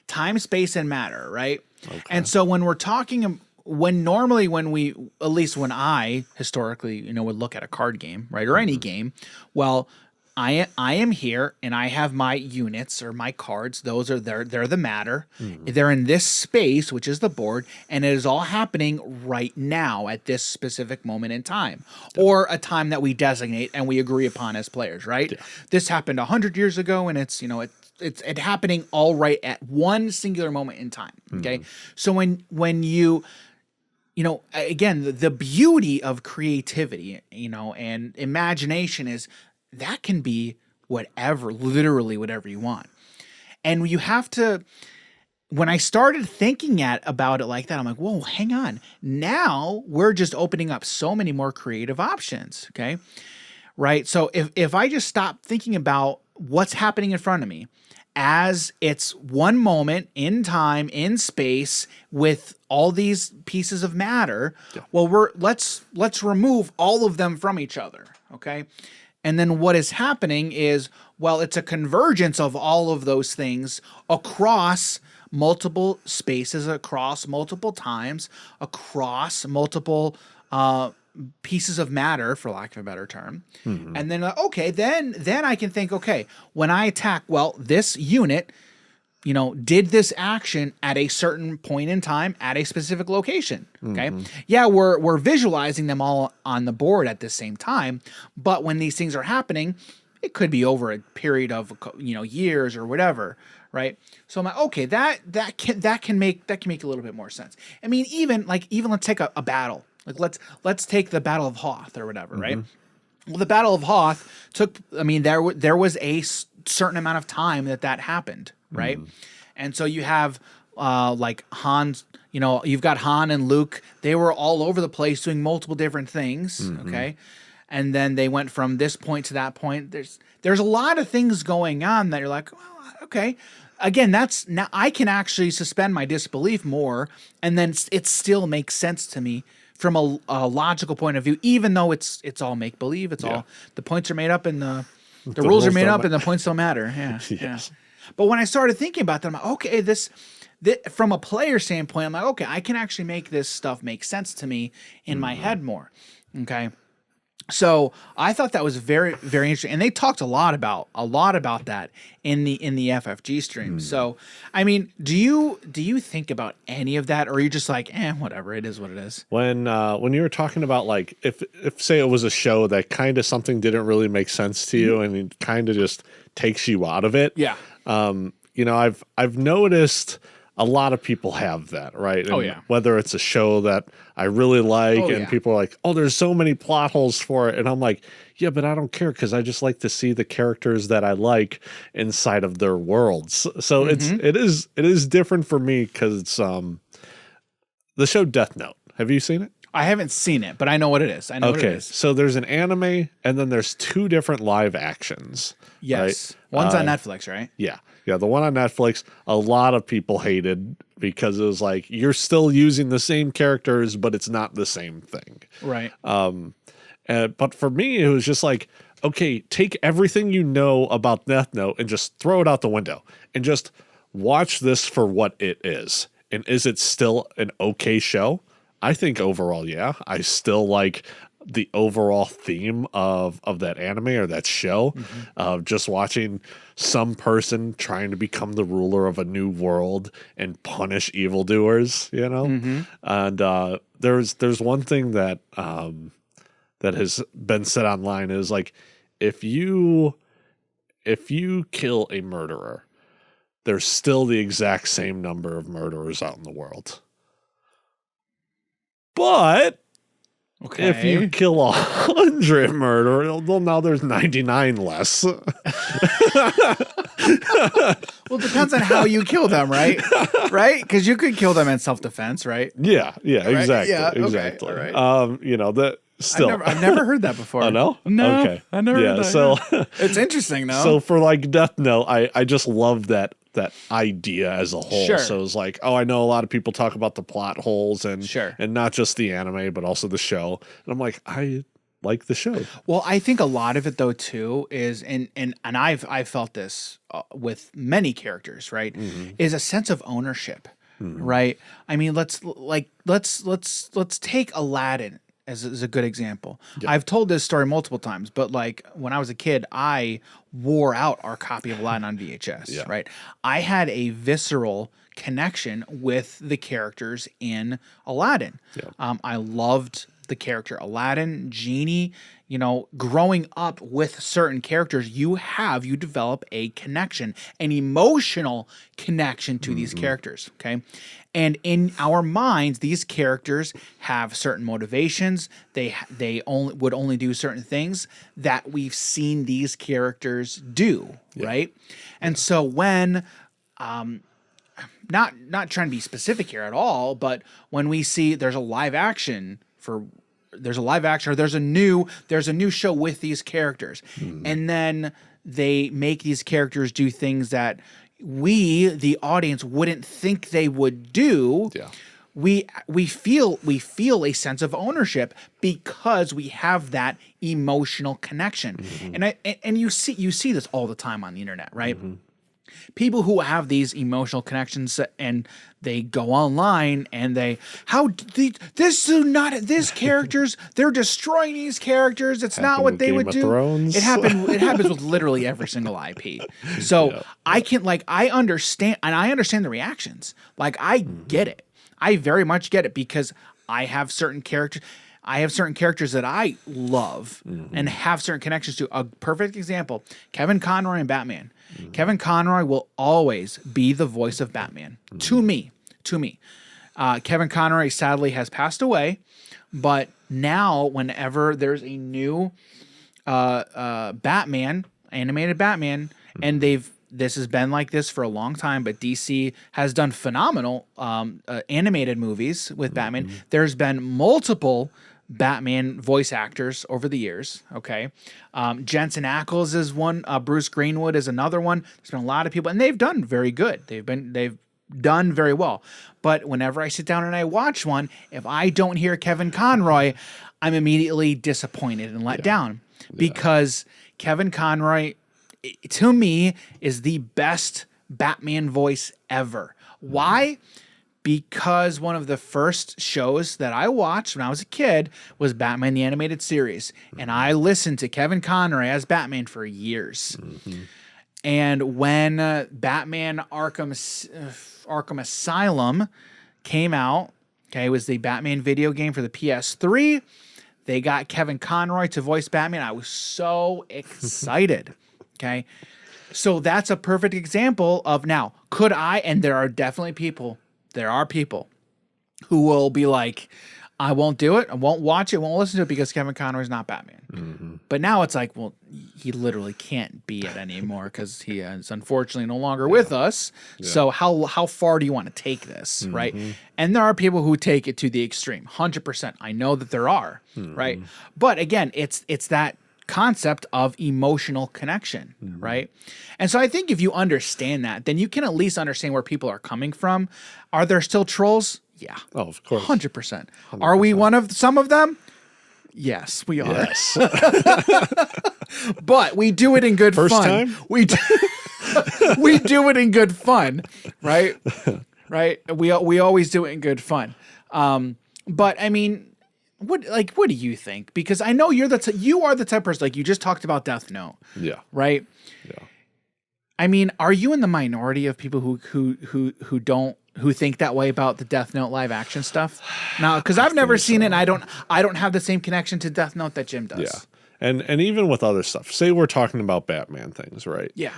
Time, space, and matter, right? Okay. And so when we're talking, at least when I historically, would look at a card game, right, or any game, well, I am here and I have my units or my cards. Those are they're the matter. They're in this space, which is the board, and it is all happening right now at this specific moment in time, or a time that we designate and we agree upon as players, right? Yeah. This happened 100 years ago, and it's it's happening all right at one singular moment in time. Okay, so when you again, the beauty of creativity, and imagination is that can be literally whatever you want. And you have to, when I started thinking about it like that, I'm like, whoa, hang on. Now we're just opening up so many more creative options. Okay. Right. So if I just stop thinking about what's happening in front of me as it's one moment in time, in space, with all these pieces of matter, well, let's remove all of them from each other. Okay. And then what is happening is, well, it's a convergence of all of those things across multiple spaces, across multiple times, across multiple pieces of matter, for lack of a better term. And then, then I can think, okay, when I attack, well, this unit, did this action at a certain point in time at a specific location. Okay. Yeah, we're visualizing them all on the board at the same time, but when these things are happening, it could be over a period of years or whatever, right? So I'm like, okay, that can make a little bit more sense. I mean, even let's take a battle. Like let's take the Battle of Hoth or whatever, right? Well, the Battle of Hoth there was a certain amount of time that happened, right? And so you have like Han's, you've got Han and Luke. They were all over the place doing multiple different things, okay? And then they went from this point to that point. There's a lot of things going on that you're like, well, okay. Again, now I can actually suspend my disbelief more, and then it still makes sense to me from a logical point of view, even though it's all make believe. It's all the points are made up and the rules are made up and the points don't matter. Yeah. Yes. Yeah. But when I started thinking about that, I'm like, okay, this from a player standpoint, I'm like, okay, I can actually make this stuff make sense to me in my head more. Okay. So I thought that was very, very interesting, and they talked a lot about that in the FFG stream. So, I mean, do you think about any of that, or are you just like, whatever, it is what it is? When you were talking about, like, if say it was a show that kind of something didn't really make sense to you, and it kind of just takes you out of it. Yeah. I've noticed a lot of people have that, right? And whether it's a show that I really like and people are like, oh, there's so many plot holes for it. And I'm like, yeah, but I don't care, because I just like to see the characters that I like inside of their worlds. So it is different for me, because it's the show Death Note. Have you seen it? I haven't seen it, but I know what it is. I know what it is. So there's an anime, and then there's 2 different live actions. Yes. Right? One's on Netflix, right? Yeah. Yeah, the one on Netflix, a lot of people hated, because it was like, you're still using the same characters, but it's not the same thing. Right. But for me, it was just like, okay, take everything you know about Death Note and just throw it out the window and just watch this for what it is. And is it still an okay show? I think overall, yeah. I still like the overall theme of that anime or that show, of just watching some person trying to become the ruler of a new world and punish evildoers, And there's one thing that that has been said online is like, if you kill a murderer, there's still the exact same number of murderers out in the world. But Okay. if you kill 100 murderers, well, now there's 99 less. Well, it depends on how you kill them, right? Right? Because you could kill them in self-defense, right? Yeah, exactly. Yeah, okay, Exactly. all right. That still. I've never heard that before. Oh, no? No, Okay. I never heard that. So, It's interesting, though. so for like Death Note, I just love that idea as a whole. Sure. So it's like, I know a lot of people talk about the plot holes and Sure. and not just the anime, but also the show. And I'm like, I like the show. Well, I think a lot of it though too is and I've felt this with many characters, right? Is a sense of ownership, right? I mean, let's take Aladdin as a good example. I've told this story multiple times, but like when I was a kid, I wore out our copy of Aladdin on VHS, right? I had a visceral connection with the characters in Aladdin. I loved the character Aladdin, Genie. You know, growing up with certain characters, you develop a connection, an emotional connection to these characters, okay? And in our minds, these characters have certain motivations. They would only do certain things that we've seen these characters do, right? And so when not trying to be specific here at all, but when we see there's a live action or there's a new show with these characters, and then they make these characters do things that we, the audience, wouldn't think they would do. We feel a sense of ownership because we have that emotional connection, and you see this all the time on the internet, right? People who have these emotional connections and they go online and these characters, they're destroying these characters. It's not what they would do. Thrones. It happens with literally every single IP. So I understand the reactions. Like I get it. I very much get it because I have certain characters. That I love and have certain connections to. A perfect example, Kevin Conroy and Batman. Kevin Conroy will always be the voice of Batman to me. Kevin Conroy sadly has passed away, but now whenever there's a new Batman, animated Batman, and this has been like this for a long time, but DC has done phenomenal animated movies with Batman. There's been multiple Batman voice actors over the years. Okay. Jensen Ackles is one. Bruce Greenwood is another one. There's been a lot of people and they've done very good. They've done very well. But whenever I sit down and I watch one, if I don't hear Kevin Conroy, I'm immediately disappointed and let down because Kevin Conroy, to me, is the best Batman voice ever. Why? Because one of the first shows that I watched when I was a kid was Batman the Animated Series. And I listened to Kevin Conroy as Batman for years. And when Batman Arkham Asylum came out, okay, it was the Batman video game for the PS3. They got Kevin Conroy to voice Batman. I was so excited, okay? So that's a perfect example of now, could I, and there are definitely people who will be like, I won't do it. I won't watch it. Won't listen to it because Kevin Conroy is not Batman. But now it's like, well, he literally can't be it anymore because he is unfortunately no longer with us. So how far do you want to take this, right? And there are people who take it to the extreme, 100%. I know that there are, right? But again, it's that concept of emotional connection, right? And so I think if you understand that, then you can at least understand where people are coming from. Are there still trolls? Yeah. Oh, of course. 100%. Are we one of some of them? Yes, we are. Yes. But we do it in good First fun. time? We do it in good fun, right? Right? We always do it in good fun. But I mean, what do you think? Because I know you are the type of person, like you just talked about Death Note. Yeah. Right? Yeah. I mean, are you in the minority of people who think that way about the Death Note live action stuff? No, because I've never seen it and I don't have the same connection to Death Note that Jim does. Yeah. And even with other stuff, say we're talking about Batman things, right? Yeah.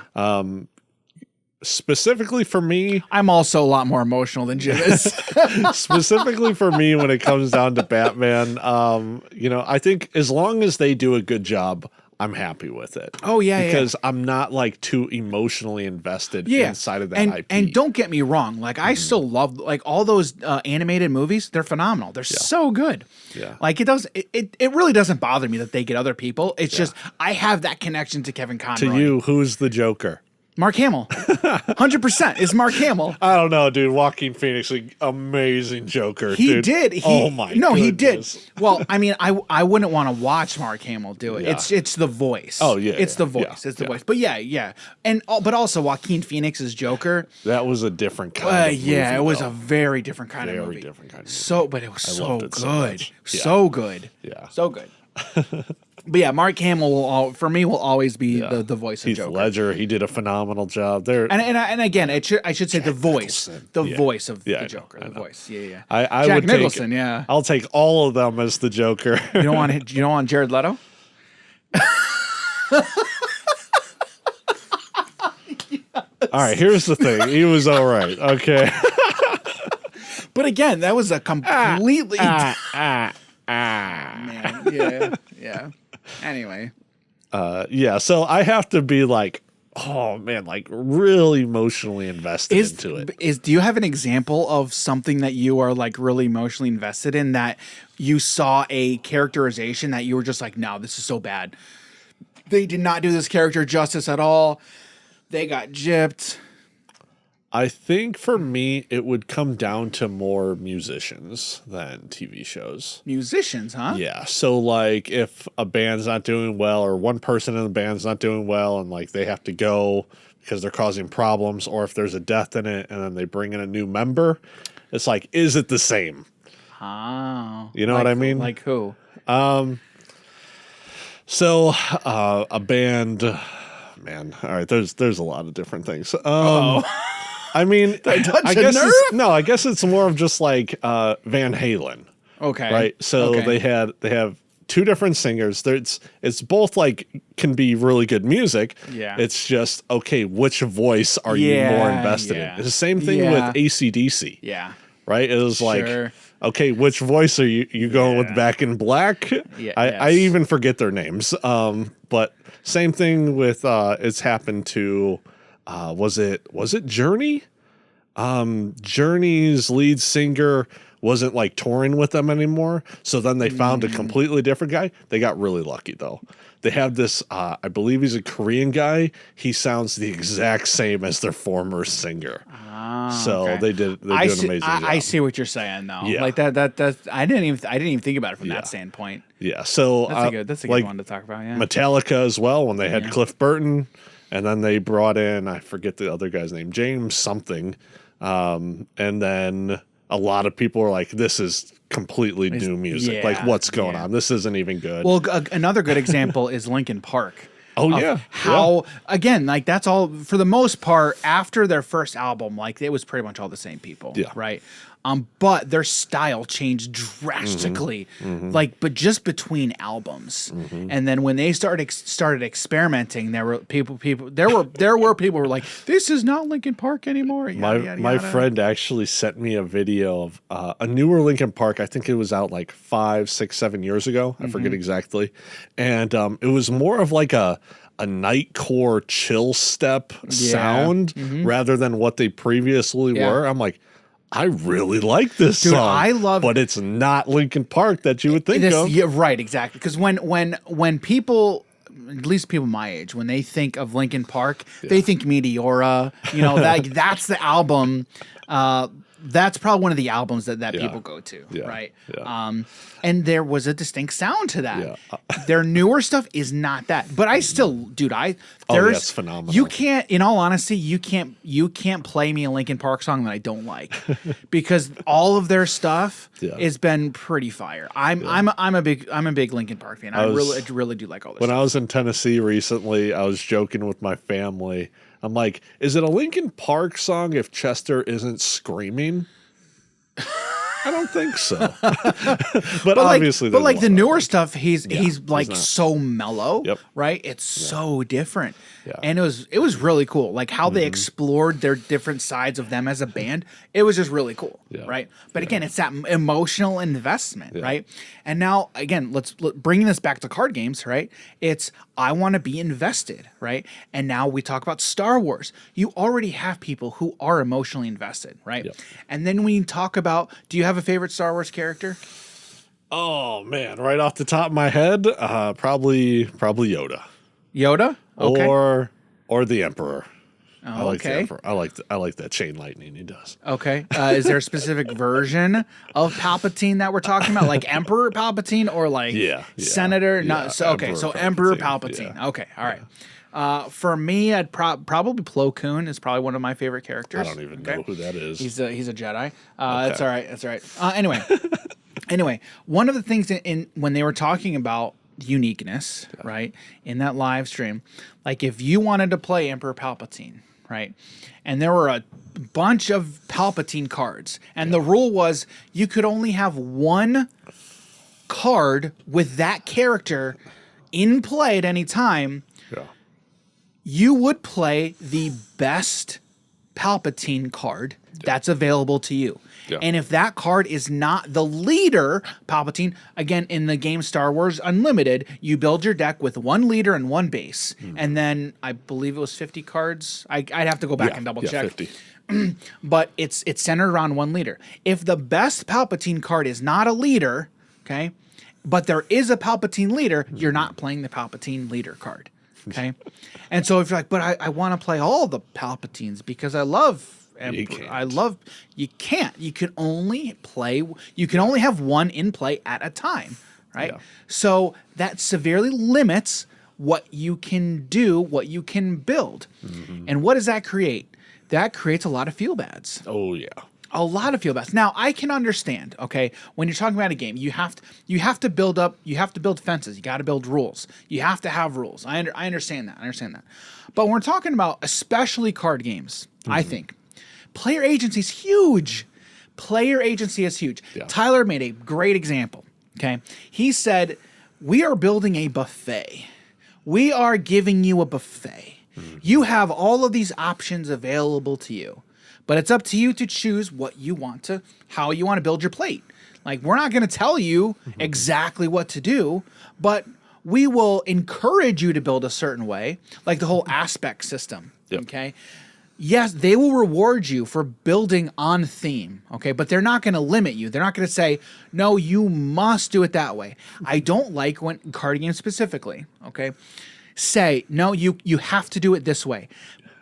specifically for me, I'm also a lot more emotional than Jim is. specifically for me, when it comes down to Batman, I think as long as they do a good job, I'm happy with it. Oh, yeah, because I'm not like too emotionally invested inside of that IP. And don't get me wrong, like I still love like all those animated movies. They're phenomenal. They're so good. Yeah. Like it really doesn't bother me that they get other people. It's just I have that connection to Kevin Conroy. To you, who's the Joker? Mark Hamill, 100% is Mark Hamill. I don't know, dude. Joaquin Phoenix, like, amazing Joker. He dude. did. Oh my. No, goodness. he did. Well, I mean, I wouldn't want to watch Mark Hamill do it. Yeah. It's the voice. Oh, yeah, it's the voice. yeah, It's the voice. But yeah, and but also Joaquin Phoenix's Joker. That was a different kind. Of Yeah, movie, it was though. a very different kind of Very movie. different kind of So, but it was so loved good, it so much. Yeah. so good, Yeah. so good. But yeah, Mark Hamill will always be the voice of Heath Joker. Ledger, he did a phenomenal job there. And again, I should say the voice, voice of Yeah, I the know, Joker, I the know. voice. Yeah. I Jack would Nicholson, take, yeah. I'll take all of them as the Joker. You don't want Jared Leto? All right, here's the thing. He was all right. Okay. But again, that was a completely Man. man. Yeah. Anyway, Yeah, so I have to be like, oh man, like really emotionally invested into it. do you have an example of something that you are like really emotionally invested in that you saw a characterization that you were just like, no, this is so bad. They did not do this character justice at all. They got gypped. I think for me, it would come down to more musicians than TV shows. Musicians, huh? Yeah. So, like, if a band's not doing well, or one person in the band's not doing well, and like they have to go because they're causing problems, or if there's a death in it and then they bring in a new member, it's like, is it the same? Oh. You know what I mean? Like who? So, a band, man. All right. There's a lot of different things. I mean, I guess nerve? I guess it's more of just like Van Halen. Okay. Right. So Okay. they have two different singers. It's both like can be really good music. Yeah. It's just okay, which voice are you more invested in? It's the same thing with AC/DC. Yeah. Right? It was like Sure. okay, which voice are you going with Back in Black? Yeah, I yes. even forget their names. But same thing with it's happened to was it Journey? Journey's lead singer wasn't like touring with them anymore. So then they found a completely different guy. They got really lucky though. They have this, I believe he's a Korean guy. He sounds the exact same as their former singer. So okay. they did an amazing job. I see what you're saying though. Yeah. Like that I didn't even think about it from that standpoint. Yeah. So That's a good like one to talk about. Yeah. Metallica as well, when they had Cliff Burton, and then they brought in, I forget the other guy's name, James something. And then a lot of people are like, this is completely new music. Like, what's going on? This isn't even good. Well, another good example is Linkin Park. Oh, yeah. How again, like that's all for the most part after their first album, like it was pretty much all the same people. Yeah. Right. But their style changed drastically, Mm-hmm. like, but just between albums, and then when they started experimenting, there were people there were people who were like, "This is not Linkin Park anymore." Yada, yada, My yada. friend actually sent me a video of a newer Linkin Park. I think it was out like 5, 6, 7 years ago. I forget exactly. And it was more of like a nightcore chill step sound rather than what they previously were. I'm like, I really like this song. I love- but it's not Linkin Park that you would think of. Yeah, right, exactly. Because when people, at least people my age, when they think of Linkin Park, they think Meteora. You know that's the album. That's probably one of the albums that people go to, right? Yeah. And there was a distinct sound to that. Yeah. Their newer stuff is not that, but I still, dude, there's it's phenomenal. You can't, in all honesty, you can't play me a Linkin Park song that I don't like, because all of their stuff has been pretty fire. I'm a big Linkin Park fan. I really do like all this. When stuff. I was in Tennessee recently, I was joking with my family. I'm like, is it a Linkin Park song if Chester isn't screaming? I don't think so. But obviously, like, but there's like a the lot newer of- stuff, he's like not. so mellow, Yep. right? It's so different, Yeah. and it was really cool. Like how they explored their different sides of them as a band. It was just really cool, Yeah. right? But again, it's that emotional investment, Yeah. right? And now again, let's bring this back to card games, right? It's I want to be invested, right? And now we talk about Star Wars. You already have people who are emotionally invested, right? Yep. And then when you talk about, do you have a favorite Star Wars character? Oh man, right off the top of my head, probably Yoda. Yoda? Okay. Or the Emperor. I like the okay. Emperor. I like that chain lightning he does. Okay. Is there a specific version of Palpatine that we're talking about? Like Emperor Palpatine or like Yeah. Senator? No. Yeah, So, okay. Emperor So Emperor Palpatine, Palpatine. Okay. All right. For me, I'd probably Plo Koon is probably one of my favorite characters. I don't even know who that is. He's a Jedi. That's all right. That's all right. Anyway, one of the things in when they were talking about uniqueness, right, in that live stream, like if you wanted to play Emperor Palpatine, right, and there were a bunch of Palpatine cards, and the rule was you could only have one card with that character in play at any time, Yeah. you would play the best Palpatine card that's available to you. Yeah. And if that card is not the leader, Palpatine, again, in the game Star Wars Unlimited, you build your deck with one leader and one base. And then I believe it was 50 cards. I'd have to go back and double check. 50. But it's centered around one leader. If the best Palpatine card is not a leader, okay, but there is a Palpatine leader, you're not playing the Palpatine leader card. Okay. And so if you're like, but I want to play all the Palpatines because I love You can't. you can't. You can only have one in play at a time, right? Yeah. So that severely limits what you can do, what you can build. And what does that create? That creates a lot of feel bads. Oh yeah. A lot of feel bads. Now I can understand, okay, when you're talking about a game, you have to build fences, you got to build rules. You have to have rules. I understand that. But when we're talking about especially card games, I think player agency is huge. Yeah. Tyler made a great example, okay? He said, "We are building a buffet. We are giving you a buffet. You have all of these options available to you. But it's up to you to choose how you want to build your plate. Like, we're not going to tell you exactly what to do, but we will encourage you to build a certain way, like the whole aspect system. Yep. Okay. Yes, they will reward you for building on theme. Okay. But they're not going to limit you. They're not going to say, no, you must do it that way. I don't like when card games specifically, okay, say, no, you have to do it this way.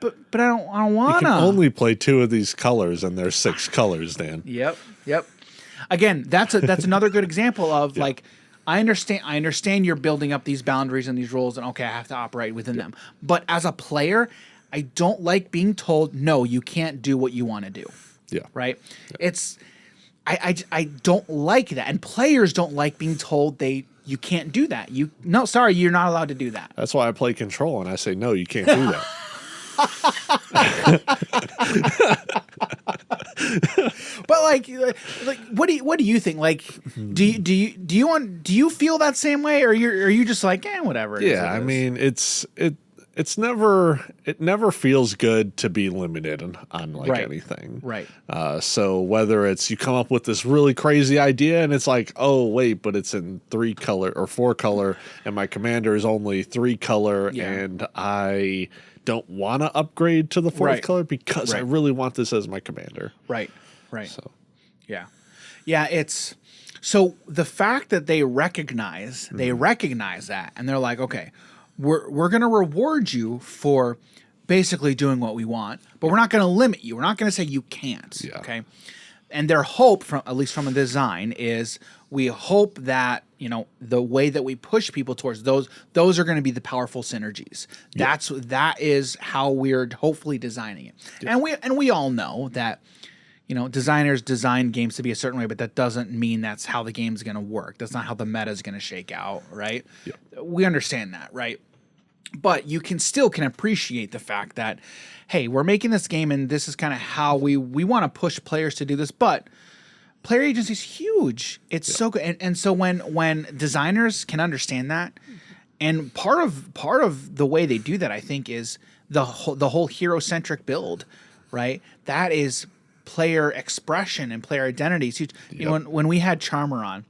But I don't want You to. can only play 2 of these colors, and there's 6 colors, Dan. Yep. Again, that's another good example of like, I understand you're building up these boundaries and these rules, and okay, I have to operate within them. But as a player, I don't like being told, no, you can't do what you want to do. Yeah. Right? It's I don't like that, and players don't like being told you can't do that. You're not allowed to do that. That's why I play Control, and I say, no, you can't do that. But like what do you think? Like, do you feel that same way, or are you just like, whatever? it is, Yeah, it I is? mean, it never feels good to be limited on like Right. anything. Right. So whether it's you come up with this really crazy idea and it's like, oh wait, but it's in 3 color or 4 color, and my commander is only 3 color, Yeah. and I don't want to upgrade to the 4th Right. color because I Right. really want this as my commander. Right. So Yeah. It's so the fact that they recognize that, and they're like, okay, we're going to reward you for basically doing what we want, but we're not going to limit you. We're not going to say you can't. Yeah. Okay. And their hope, from at least from a design, is we hope that the way that we push people towards those are going to be the powerful synergies. That is how we're hopefully designing it. And we all know that designers design games to be a certain way, but that doesn't mean that's how the game's going to work. That's not how the meta is going to shake out, right? Yeah. We understand that, right? But you can appreciate the fact that, hey, we're making this game and this is kind of how we want to push players to do this, but player agency is huge. It's so good. And so when designers can understand that, and part of the way they do that, I think, is the whole hero centric build, right? That is player expression and player identity. It's huge. You know, when we had Charmer on,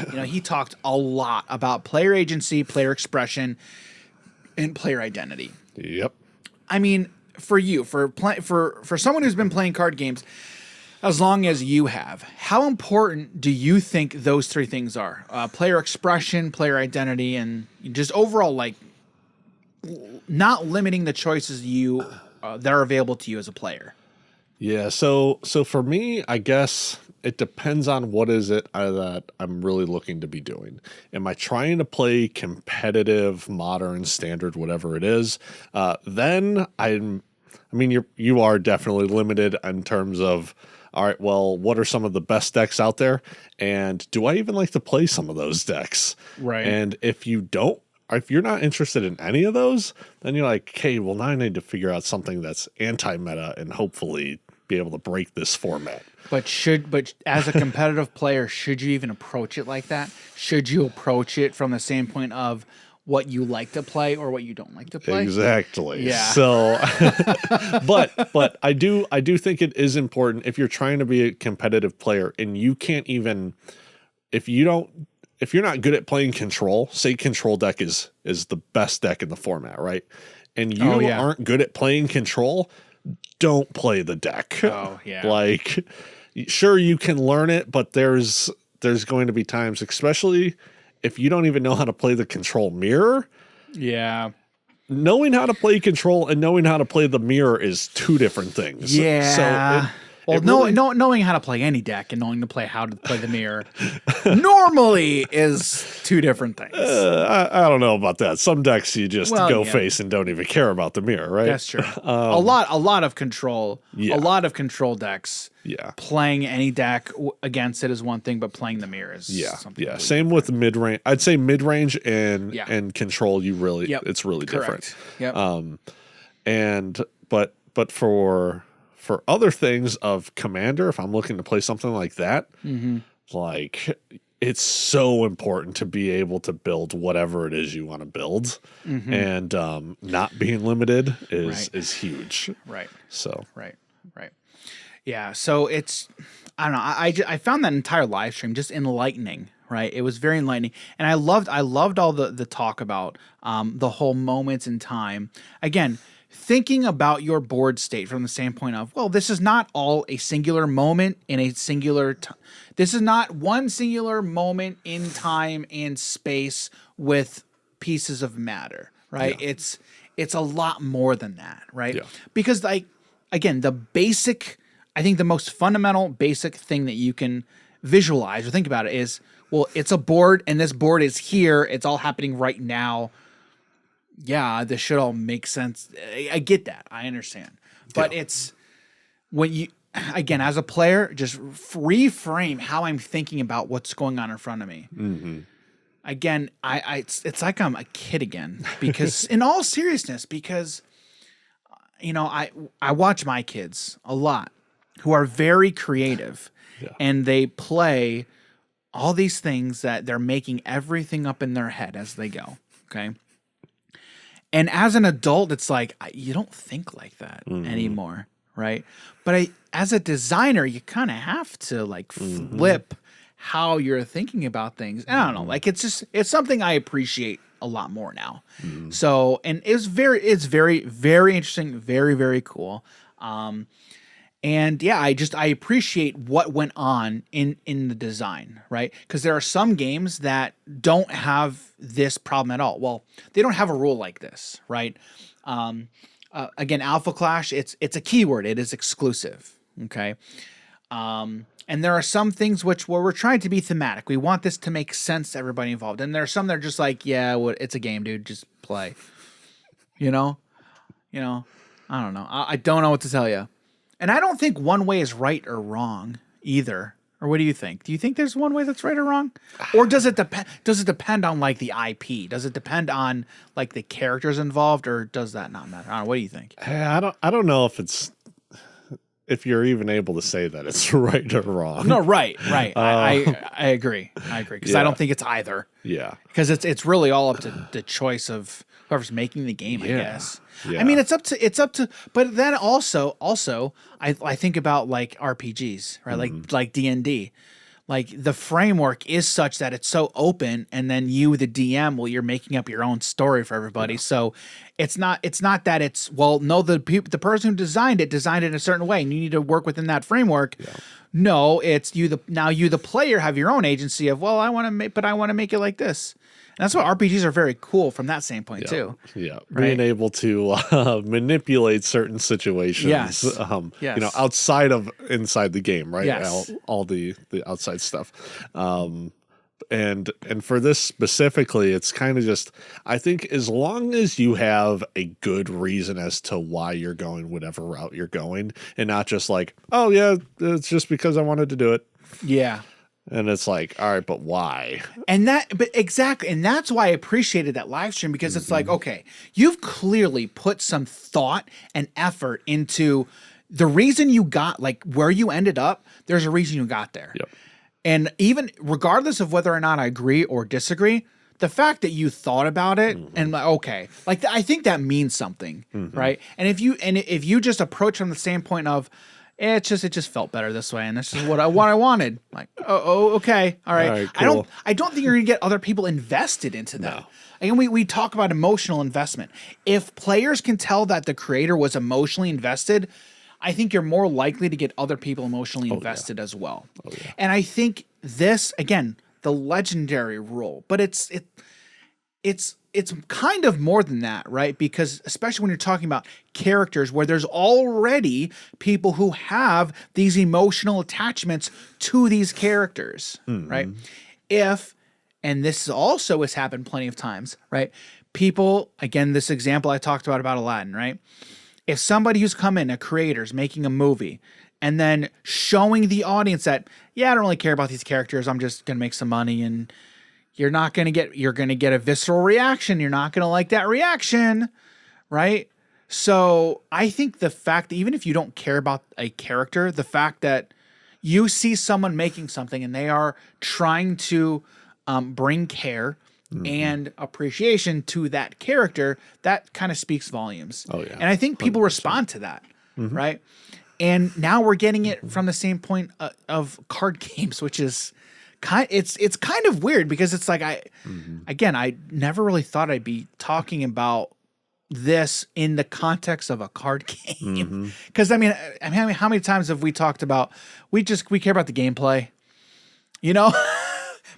you know, he talked a lot about player agency, player expression, and player identity. Yep. I mean, for you, for someone who's been playing card games as long as you have, how important do you think those three things are? Player expression, player identity, and just overall, like, not limiting the choices you that are available to you as a player. Yeah. So for me, I guess it depends on what is it that I'm really looking to be doing. Am I trying to play competitive, modern, standard, whatever it is? Then I mean, you are definitely limited in terms of, all right, well, what are some of the best decks out there? And do I even like to play some of those decks? Right. And if you don't, or if you're not interested in any of those, then you're like, okay, well, now I need to figure out something that's anti-meta and hopefully be able to break this format. But as a competitive player, should you even approach it like that? Should you approach it from the standpoint of what you like to play or what you don't like to play? Exactly. Yeah. So, but I do think it is important if you're trying to be a competitive player and you can't even, if you're not good at playing control, say control deck is the best deck in the format, right? And you aren't good at playing control, don't play the deck. Oh yeah. Like, sure, you can learn it, but there's going to be times, especially if you don't even know how to play the control mirror. Yeah. Knowing how to play control and knowing how to play the mirror is two different things. Yeah. So knowing how to play any deck and knowing how to play the mirror normally is two different things. I don't know about that. Some decks you just go face and don't even care about the mirror, right? That's true. A lot of control. Yeah. A lot of control decks. Yeah. Playing any deck against it is one thing, but playing the mirror is something. Yeah. Same with mid range. I'd say mid range and control. It's really Correct. different. Yep. But for other things of Commander, if I'm looking to play something like that, like, it's so important to be able to build whatever it is you want to build, and not being limited is huge. Right. So Right. Yeah. So it's, I don't know. I found that entire live stream just enlightening. Right. It was very enlightening, and I loved all the talk about the whole moments in time. Again, thinking about your board state from the standpoint of, well, this is not all a singular moment in a singular this is not one singular moment in time and space with pieces of matter, right? Yeah. It's a lot more than that, right? Yeah. Because, like, again, I think the most fundamental basic thing that you can visualize or think about it is, well, it's a board and this board is here. It's all happening right now. Yeah, this should all make sense. I get that. I understand. But it's when you, again, as a player, just reframe how I'm thinking about what's going on in front of me. Again, it's like I'm a kid again, because in all seriousness, because, you know, I watch my kids a lot who are very creative, and they play all these things that they're making everything up in their head as they go. Okay. And as an adult, it's like, you don't think like that anymore, right? But as a designer, you kind of have to, like, flip how you're thinking about things. And I don't know, like, it's something I appreciate a lot more now. So, and it's very, very interesting, very, very cool. And yeah, I appreciate what went on in the design, right? Because there are some games that don't have this problem at all. Well, they don't have a rule like this, right? Again, Alpha Clash, it's a keyword. It is exclusive, okay? And there are some things where we're trying to be thematic. We want this to make sense to everybody involved. And there are some that are just like, yeah, it's a game, dude. Just play. You know, I don't know. I don't know what to tell you. And I don't think one way is right or wrong either. Or what do you think? Do you think there's one way that's right or wrong? Or does it depend? Does it depend on, like, the IP? Does it depend on, like, the characters involved, or does that not matter? I don't know. What do you think? I don't know if if you're even able to say that it's right or wrong. No, right. I agree. Because I Yeah. don't think it's either. Yeah. Because it's really all up to the choice of whoever's making the game, I guess. Yeah. I mean, it's up to, but then also, I think about like RPGs, right? Like D&D. Like the framework is such that it's so open, and then you, the DM, well, you're making up your own story for everybody. So it's not that it's, well, no, the person who designed it in a certain way, and you need to work within that framework. No, it's you, the player, have your own agency of, well, I want to make it like this. And that's why RPGs are very cool from that standpoint too. Yeah, Right? being able to manipulate certain situations, Yes. you know, outside of inside the game, right? Yes. All the outside stuff, and for this specifically, it's kind of just, I think as long as you have a good reason as to why you're going whatever route you're going, and not just like, oh yeah, it's just because I wanted to do it, Yeah. and it's like, all right, but why? But exactly. And that's why I appreciated that live stream, because it's like, okay, you've clearly put some thought and effort into the reason you got, like, where you ended up. There's a reason you got there. Yep. And even regardless of whether or not I agree or disagree, the fact that you thought about it and like, okay, like, I think that means something, right? And if you just approach from the standpoint of, it just felt better this way, and this is what I wanted. Like, okay, all right. All right, cool. I don't think you're gonna get other people invested into that. Again, we talk about emotional investment. If players can tell that the creator was emotionally invested, I think you're more likely to get other people emotionally invested as well. And I think this, again, the legendary rule, but it's kind of more than that, right? Because especially when you're talking about characters where there's already people who have these emotional attachments to these characters, right? And this also has happened plenty of times, right? People, again, this example I talked about Aladdin, right? If somebody who's come in, a creator's making a movie, and then showing the audience that, yeah, I don't really care about these characters, I'm just going to make some money, and you're going to get a visceral reaction. You're not going to like that reaction, right? So I think the fact that even if you don't care about a character, the fact that you see someone making something and they are trying to bring care and appreciation to that character, that kind of speaks volumes. Oh, yeah. And I think people respond to that, right? And now we're getting it from the same point of card games, which is it's kind of weird, because it's like I never really thought I'd be talking about this in the context of a card game. Because I mean, how many times have we talked about we care about the gameplay, you know?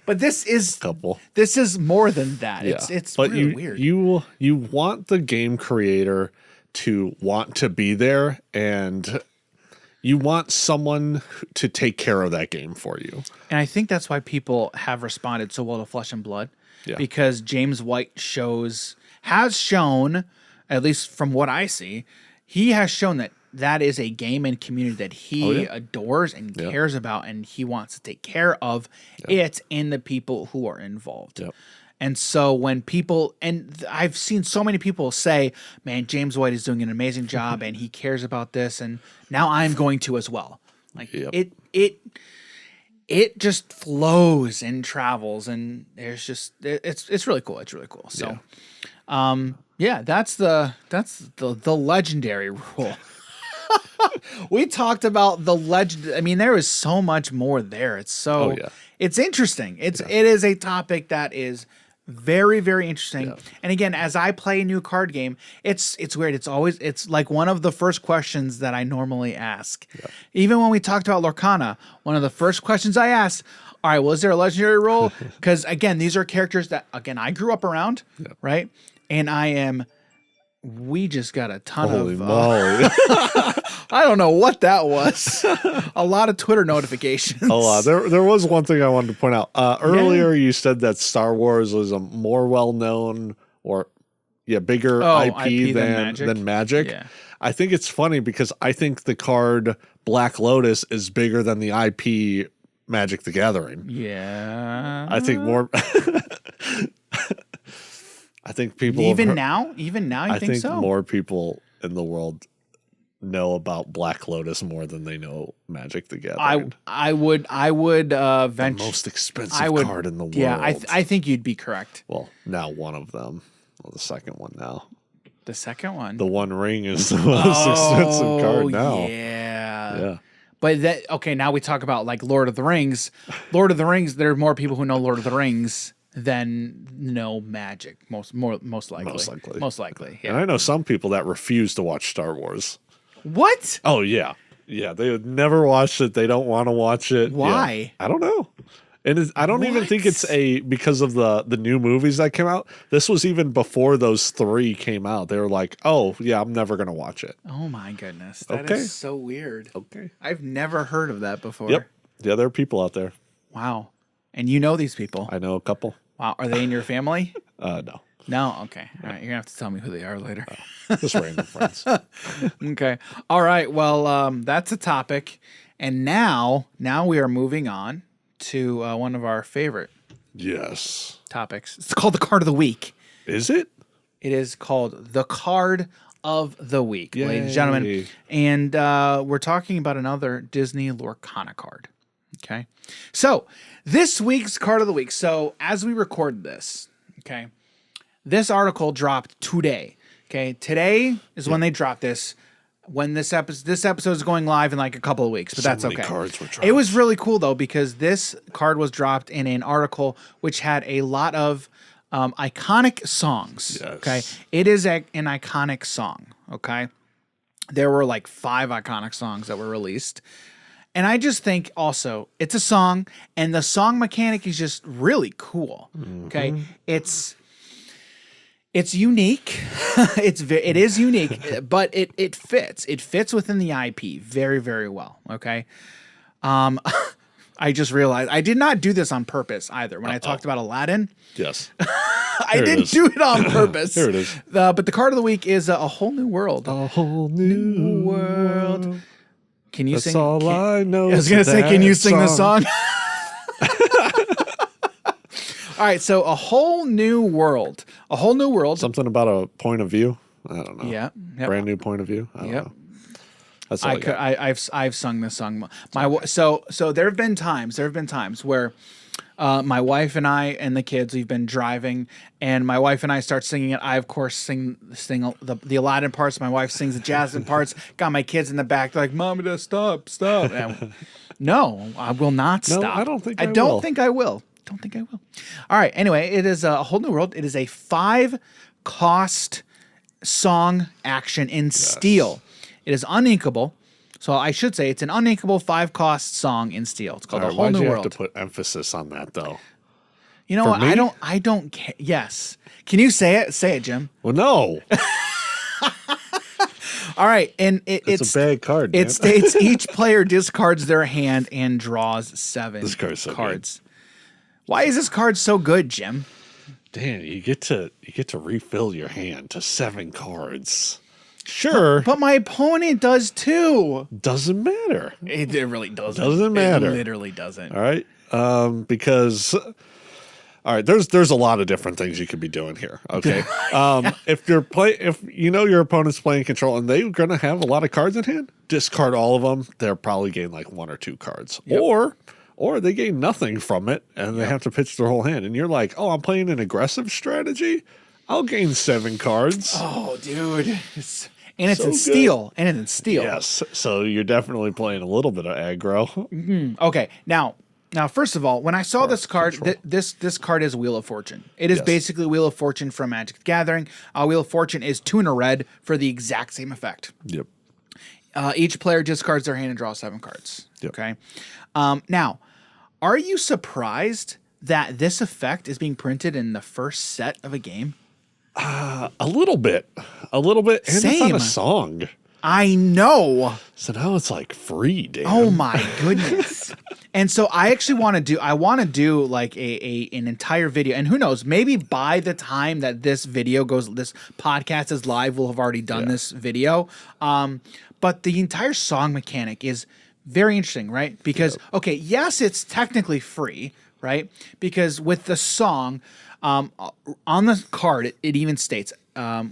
But this is more than that. Yeah. It's but really weird. You want the game creator to want to be there, and you want someone to take care of that game for you. And I think that's why people have responded so well to Flesh and Blood. Yeah. Because James White has shown, at least from what I see, he has shown that is a game and community that he adores and cares about, and he wants to take care of it and the people who are involved. Yep. And so when people, and I've seen so many people say, man, James White is doing an amazing job and he cares about this, and now I'm going to as well. Like it just flows and travels, and there's just, it's really cool. It's really cool. So, that's the legendary rule. We talked about the legend. I mean, there is so much more there. It's so, it's interesting. It is a topic that is very, very interesting. Yeah. And again, as I play a new card game, it's weird. It's like one of the first questions that I normally ask. Yeah. Even when we talked about Lorcana, one of the first questions I asked, all right, well, is there a legendary role? Because again, these are characters that, again, I grew up around, right? And we just got a ton Holy of moly. I don't know what that was. A lot of Twitter notifications. A lot. There was one thing I wanted to point out. Earlier, you said that Star Wars was a more well-known or bigger IP than Magic. Yeah. I think it's funny because I think the card Black Lotus is bigger than the IP Magic the Gathering. Yeah. I think more. I think people even now you think so? More people in the world know about Black Lotus more than they know Magic the Gathering. I would venture Most expensive card in the world. Yeah, I think you'd be correct. Well, now one of them. Well, the second one now. The second one. The One Ring is the most expensive card now. Yeah. Yeah. But now we talk about like Lord of the Rings. Lord of the Rings, there are more people who know Lord of the Rings than know Magic. Most likely. Most likely. And Yeah. I know some people that refuse to watch Star Wars. What? Oh, yeah. Yeah, they would never watch it. They don't want to watch it. Why? Yeah. I don't know. And I don't even think it's because of the new movies that came out. This was even before those 3 came out. They were like, oh, yeah, I'm never going to watch it. Oh my goodness. That Okay. is so weird. Okay. I've never heard of that before. Yep. Yeah, there are people out there. Wow. And you know these people. I know a couple. Wow. Are they in your family? No. No? Okay. All right. You're going to have to tell me who they are later. Just random friends. Okay. All right. Well, that's a topic. And now we are moving on to one of our favorite Yes. topics. It's called the card of the week. Is it? It is called the card of the week, ladies and Yay. gentlemen. And we're talking about another Disney Lorcana card. Okay. So this week's card of the week. So as we record this, okay, this article dropped today. Okay. Today is when they dropped this. When this episode is going live in like a couple of weeks, but So that's many okay. cards were dropped. It was really cool though, because this card was dropped in an article which had a lot of iconic songs. Yes. Okay. It is an iconic song. Okay. There were like 5 iconic songs that were released. And I just think also it's a song, and the song mechanic is just really cool. Okay. It's unique. It is unique, but it fits. It fits within the IP very, very well. Okay. I just realized I did not do this on purpose either. When I talked about Aladdin, Yes. I it didn't is. do it on purpose. Here it is. But the card of the week is A Whole New World. A whole new World. Can you That's sing? all I know. I was gonna say, can you sing the song? All right, so A Whole New World. A Whole New World. Something about a point of view. I don't know. Yeah. Yep. Brand new point of view. I don't Yep. know. That's all I got. I've sung this song. So there have been times where my wife and I and the kids, we've been driving, and my wife and I start singing it. I of course sing the Aladdin parts. My wife sings the Jasmine parts. Got my kids in the back. They're like, "Mom, just stop." And no, I will not No, stop. I don't think I don't will. think I will. Don't think I will. All right. Anyway, it is A Whole New World. It is a 5-cost song action in steel. It is uninkable. So I should say it's an uninkable 5-cost song in steel. It's called All A right, Whole why'd New you World. have to put emphasis on that though? You know for what? me? I don't care. Yes. Can you say it? Say it, Jim. Well, no. All right. And It's a bad card. it man. states each player discards their hand and draws 7 This card's so good. cards. Why is this card so good, Jim? Dan, you get to refill your hand to 7 cards. Sure. But my opponent does too. Doesn't matter. It really doesn't. Doesn't matter. It literally doesn't. All right. Because all right, there's a lot of different things you could be doing here. Okay. If you know your opponent's playing control and they're gonna have a lot of cards in hand, discard all of them. They'll probably gain like 1 or 2 cards. Yep. Or they gain nothing from it and they have to pitch their whole hand. And you're like, oh, I'm playing an aggressive strategy. I'll gain 7 cards. Oh, dude. It's So in good. steel. And it's in steel. Yes. So you're definitely playing a little bit of aggro. Okay. Now, first of all, when I saw this card, this card is Wheel of Fortune. It is Yes. basically Wheel of Fortune from Magic the Gathering. Wheel of Fortune is 2 in a red for the exact same effect. Yep. Each player discards their hand and draws 7 cards. Yep. Okay. Now, are you surprised that this effect is being printed in the first set of a game? A little bit. And it's on Same. a song. I know. So now it's like free, Dan. Oh my goodness. And so I actually want to do like an entire video, and who knows, maybe by the time that this podcast is live, we'll have already done this video. But the entire song mechanic is very interesting, right? Because, okay, yes, it's technically free, right? Because with the song, on the card, it even states,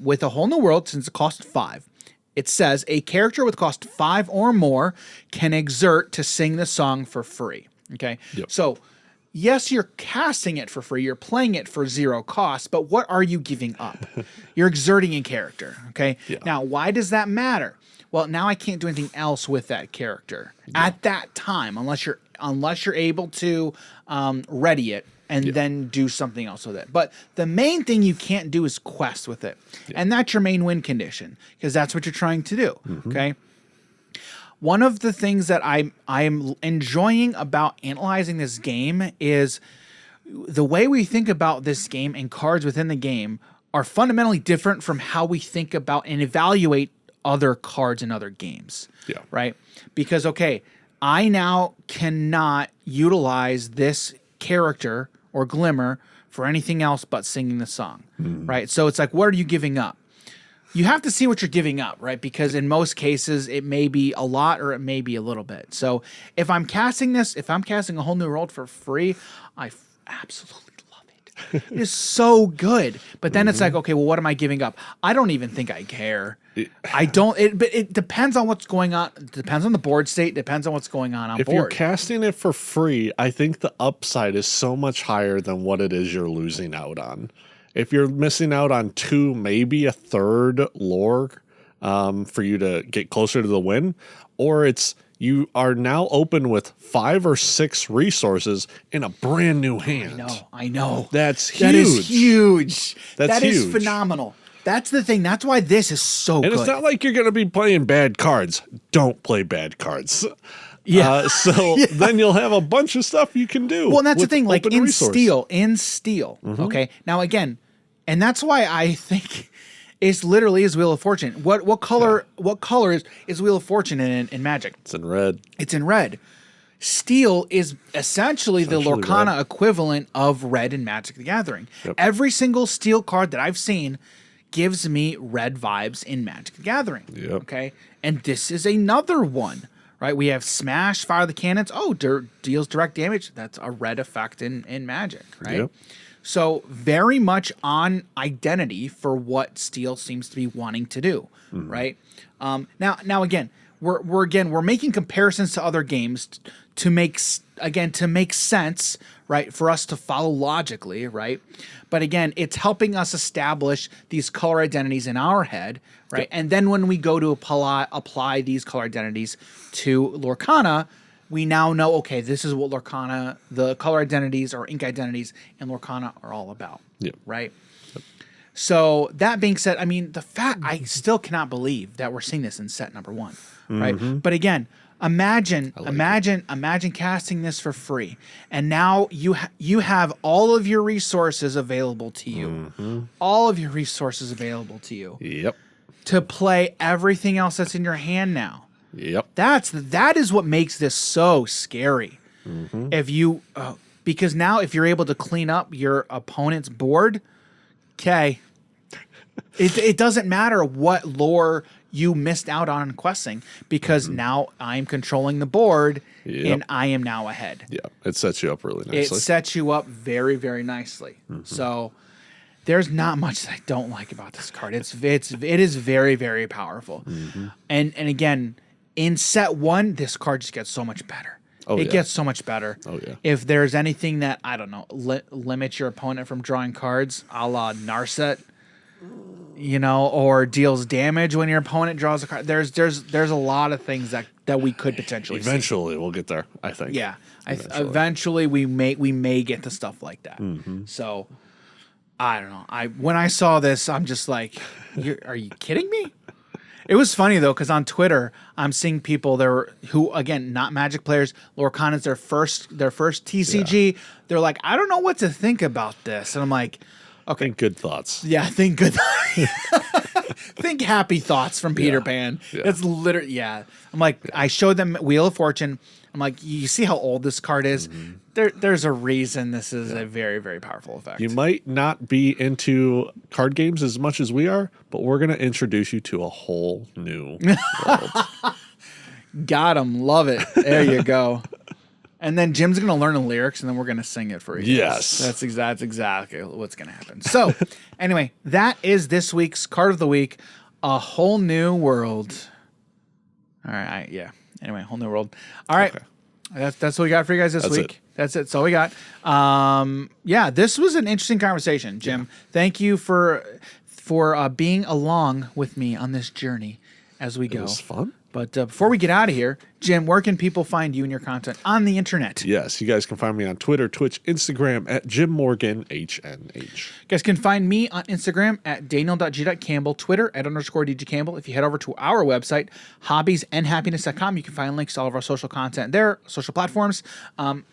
with A Whole New World, since it costs 5, it says a character with cost 5 or more can exert to sing the song for free. Okay. Yep. So, yes, you're casting it for free. You're playing it for 0 cost, but what are you giving up? You're exerting a character. Okay. Yeah. Now, why does that matter? Well, now I can't do anything else with that character at that time, unless you're able to ready it and then do something else with it. But the main thing you can't do is quest with it, and that's your main win condition, because that's what you're trying to do. Okay. One of the things that I'm enjoying about analyzing this game is the way we think about this game and cards within the game are fundamentally different from how we think about and evaluate other cards in other games. Yeah. Right? Because, okay, I now cannot utilize this character or Glimmer for anything else but singing the song. Right? So it's like, what are you giving up? You have to see what you're giving up, right? Because in most cases, it may be a lot or it may be a little bit. So if I'm casting a whole new world for free, I absolutely love it. It is so good. But then it's like, okay, well, what am I giving up? I don't even think I care. But it depends on what's going on. It depends on the board state. Depends on what's going on If you're board. casting it for free, I think the upside is so much higher than what it is you're losing out on. If you're missing out on 2, maybe a third lore for you to get closer to the win, or you are now open with 5 or 6 resources in a brand new hand. I know. That's huge. That is huge. That's That is huge. phenomenal. That's the thing. That's why this is so And good. it's not like you're going to be playing bad cards. Don't play bad cards. Yeah. So then you'll have a bunch of stuff you can do. Well, and that's the with thing, like open in resource. Steel, okay? Now again, and that's why I think it's literally is Wheel of Fortune. What color is Wheel of Fortune in Magic? It's in red. It's in red. Steel is essentially the Lorcana equivalent of red in Magic the Gathering. Yep. Every single steel card that I've seen gives me red vibes in Magic the Gathering. Yep. Okay? And this is another one. Right, we have Smash, Fire the Cannons. Oh, deals direct damage. That's a red effect in Magic, right? Yep. So very much on identity for what Steel seems to be wanting to do, right? Now again, we're making comparisons to other games to make sense, right? For us to follow logically, right? But again, it's helping us establish these color identities in our head, right? Yep. And then when we go to apply these color identities to Lorcana, we now know, okay, this is what Lorcana, the color identities or ink identities in Lorcana are all about, Yep. right? So that being said, I mean, I still cannot believe that we're seeing this in set number 1, right? But again, imagine casting this for free, and now you have all of your resources available to you, all of your resources available to you Yep. to play everything else that's in your hand now. Yep. That is what makes this so scary. If you because now if you're able to clean up your opponent's board, okay, it doesn't matter what lore you missed out on in questing, because now I'm controlling the board and I am now ahead. Yeah. It sets you up really It nicely. sets you up very, very nicely. So there's not much that I don't like about this card. It is very, very powerful. And again, in set 1, this card just gets so much better. It gets so much better. Oh, yeah. If there's anything that, I don't know, limits your opponent from drawing cards, a la Narset, or deals damage when your opponent draws a card. There's a lot of things that we could potentially see. Eventually, we'll get there, I think. Yeah. Eventually we may get to stuff like that. So I don't know. When I saw this, I'm just like, are you kidding me? It was funny though, because on Twitter, I'm seeing people there who, again, not Magic players. Lorcana's their first TCG. They're like, I don't know what to think about this, and I'm like, okay, Think good thoughts. yeah, think good, think happy thoughts from Peter Pan. Yeah. That's literally, I'm like, I showed them Wheel of Fortune. I'm like, you see how old this card is? There's a reason this is a very, very powerful effect. You might not be into card games as much as we are, but we're going to introduce you to a whole new world. Got him. Love it. There you go. And then Jim's going to learn the lyrics, and then we're going to sing it for you. Yes. That's exactly what's going to happen. So, anyway, that is this week's Card of the Week. A Whole New World. All right. Yeah. Anyway, Whole New World. All right. Okay. That's what we got for you guys this week. That's it. That's all we got. Yeah, this was an interesting conversation, Jim. Yeah. Thank you for being along with me on this journey as we go. It was fun. But before we get out of here, Jim, where can people find you and your content on the internet? Yes, you guys can find me on Twitter, Twitch, Instagram at Jim Morgan, HNH. You guys can find me on Instagram at Daniel.G.Campbell, Twitter at _DJ Campbell. If you head over to our website, hobbiesandhappiness.com, you can find links to all of our social content there, social platforms.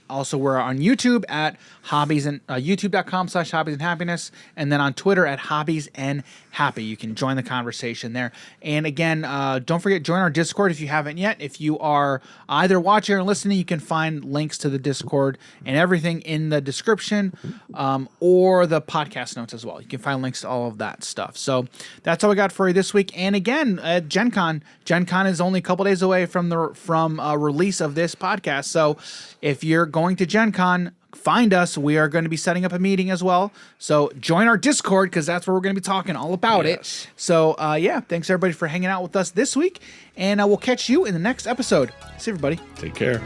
Also, we're on YouTube at youtube.com/hobbiesandhappiness, and then on Twitter at hobbiesandhappy. You can join the conversation there. And again, don't forget, join our Discord if you haven't yet. If you are either watching or listening, you can find links to the Discord and everything in the description or the podcast notes as well. You can find links to all of that stuff. So that's all we got for you this week. And again, Gen Con is only a couple days away from release of this podcast. So if you're going to Gen Con, find us. We are going to be setting up a meeting as well. So join our Discord because that's where we're going to be talking all about it. So yeah, thanks everybody for hanging out with us this week. And we'll catch you in the next episode. See you, everybody. Take care.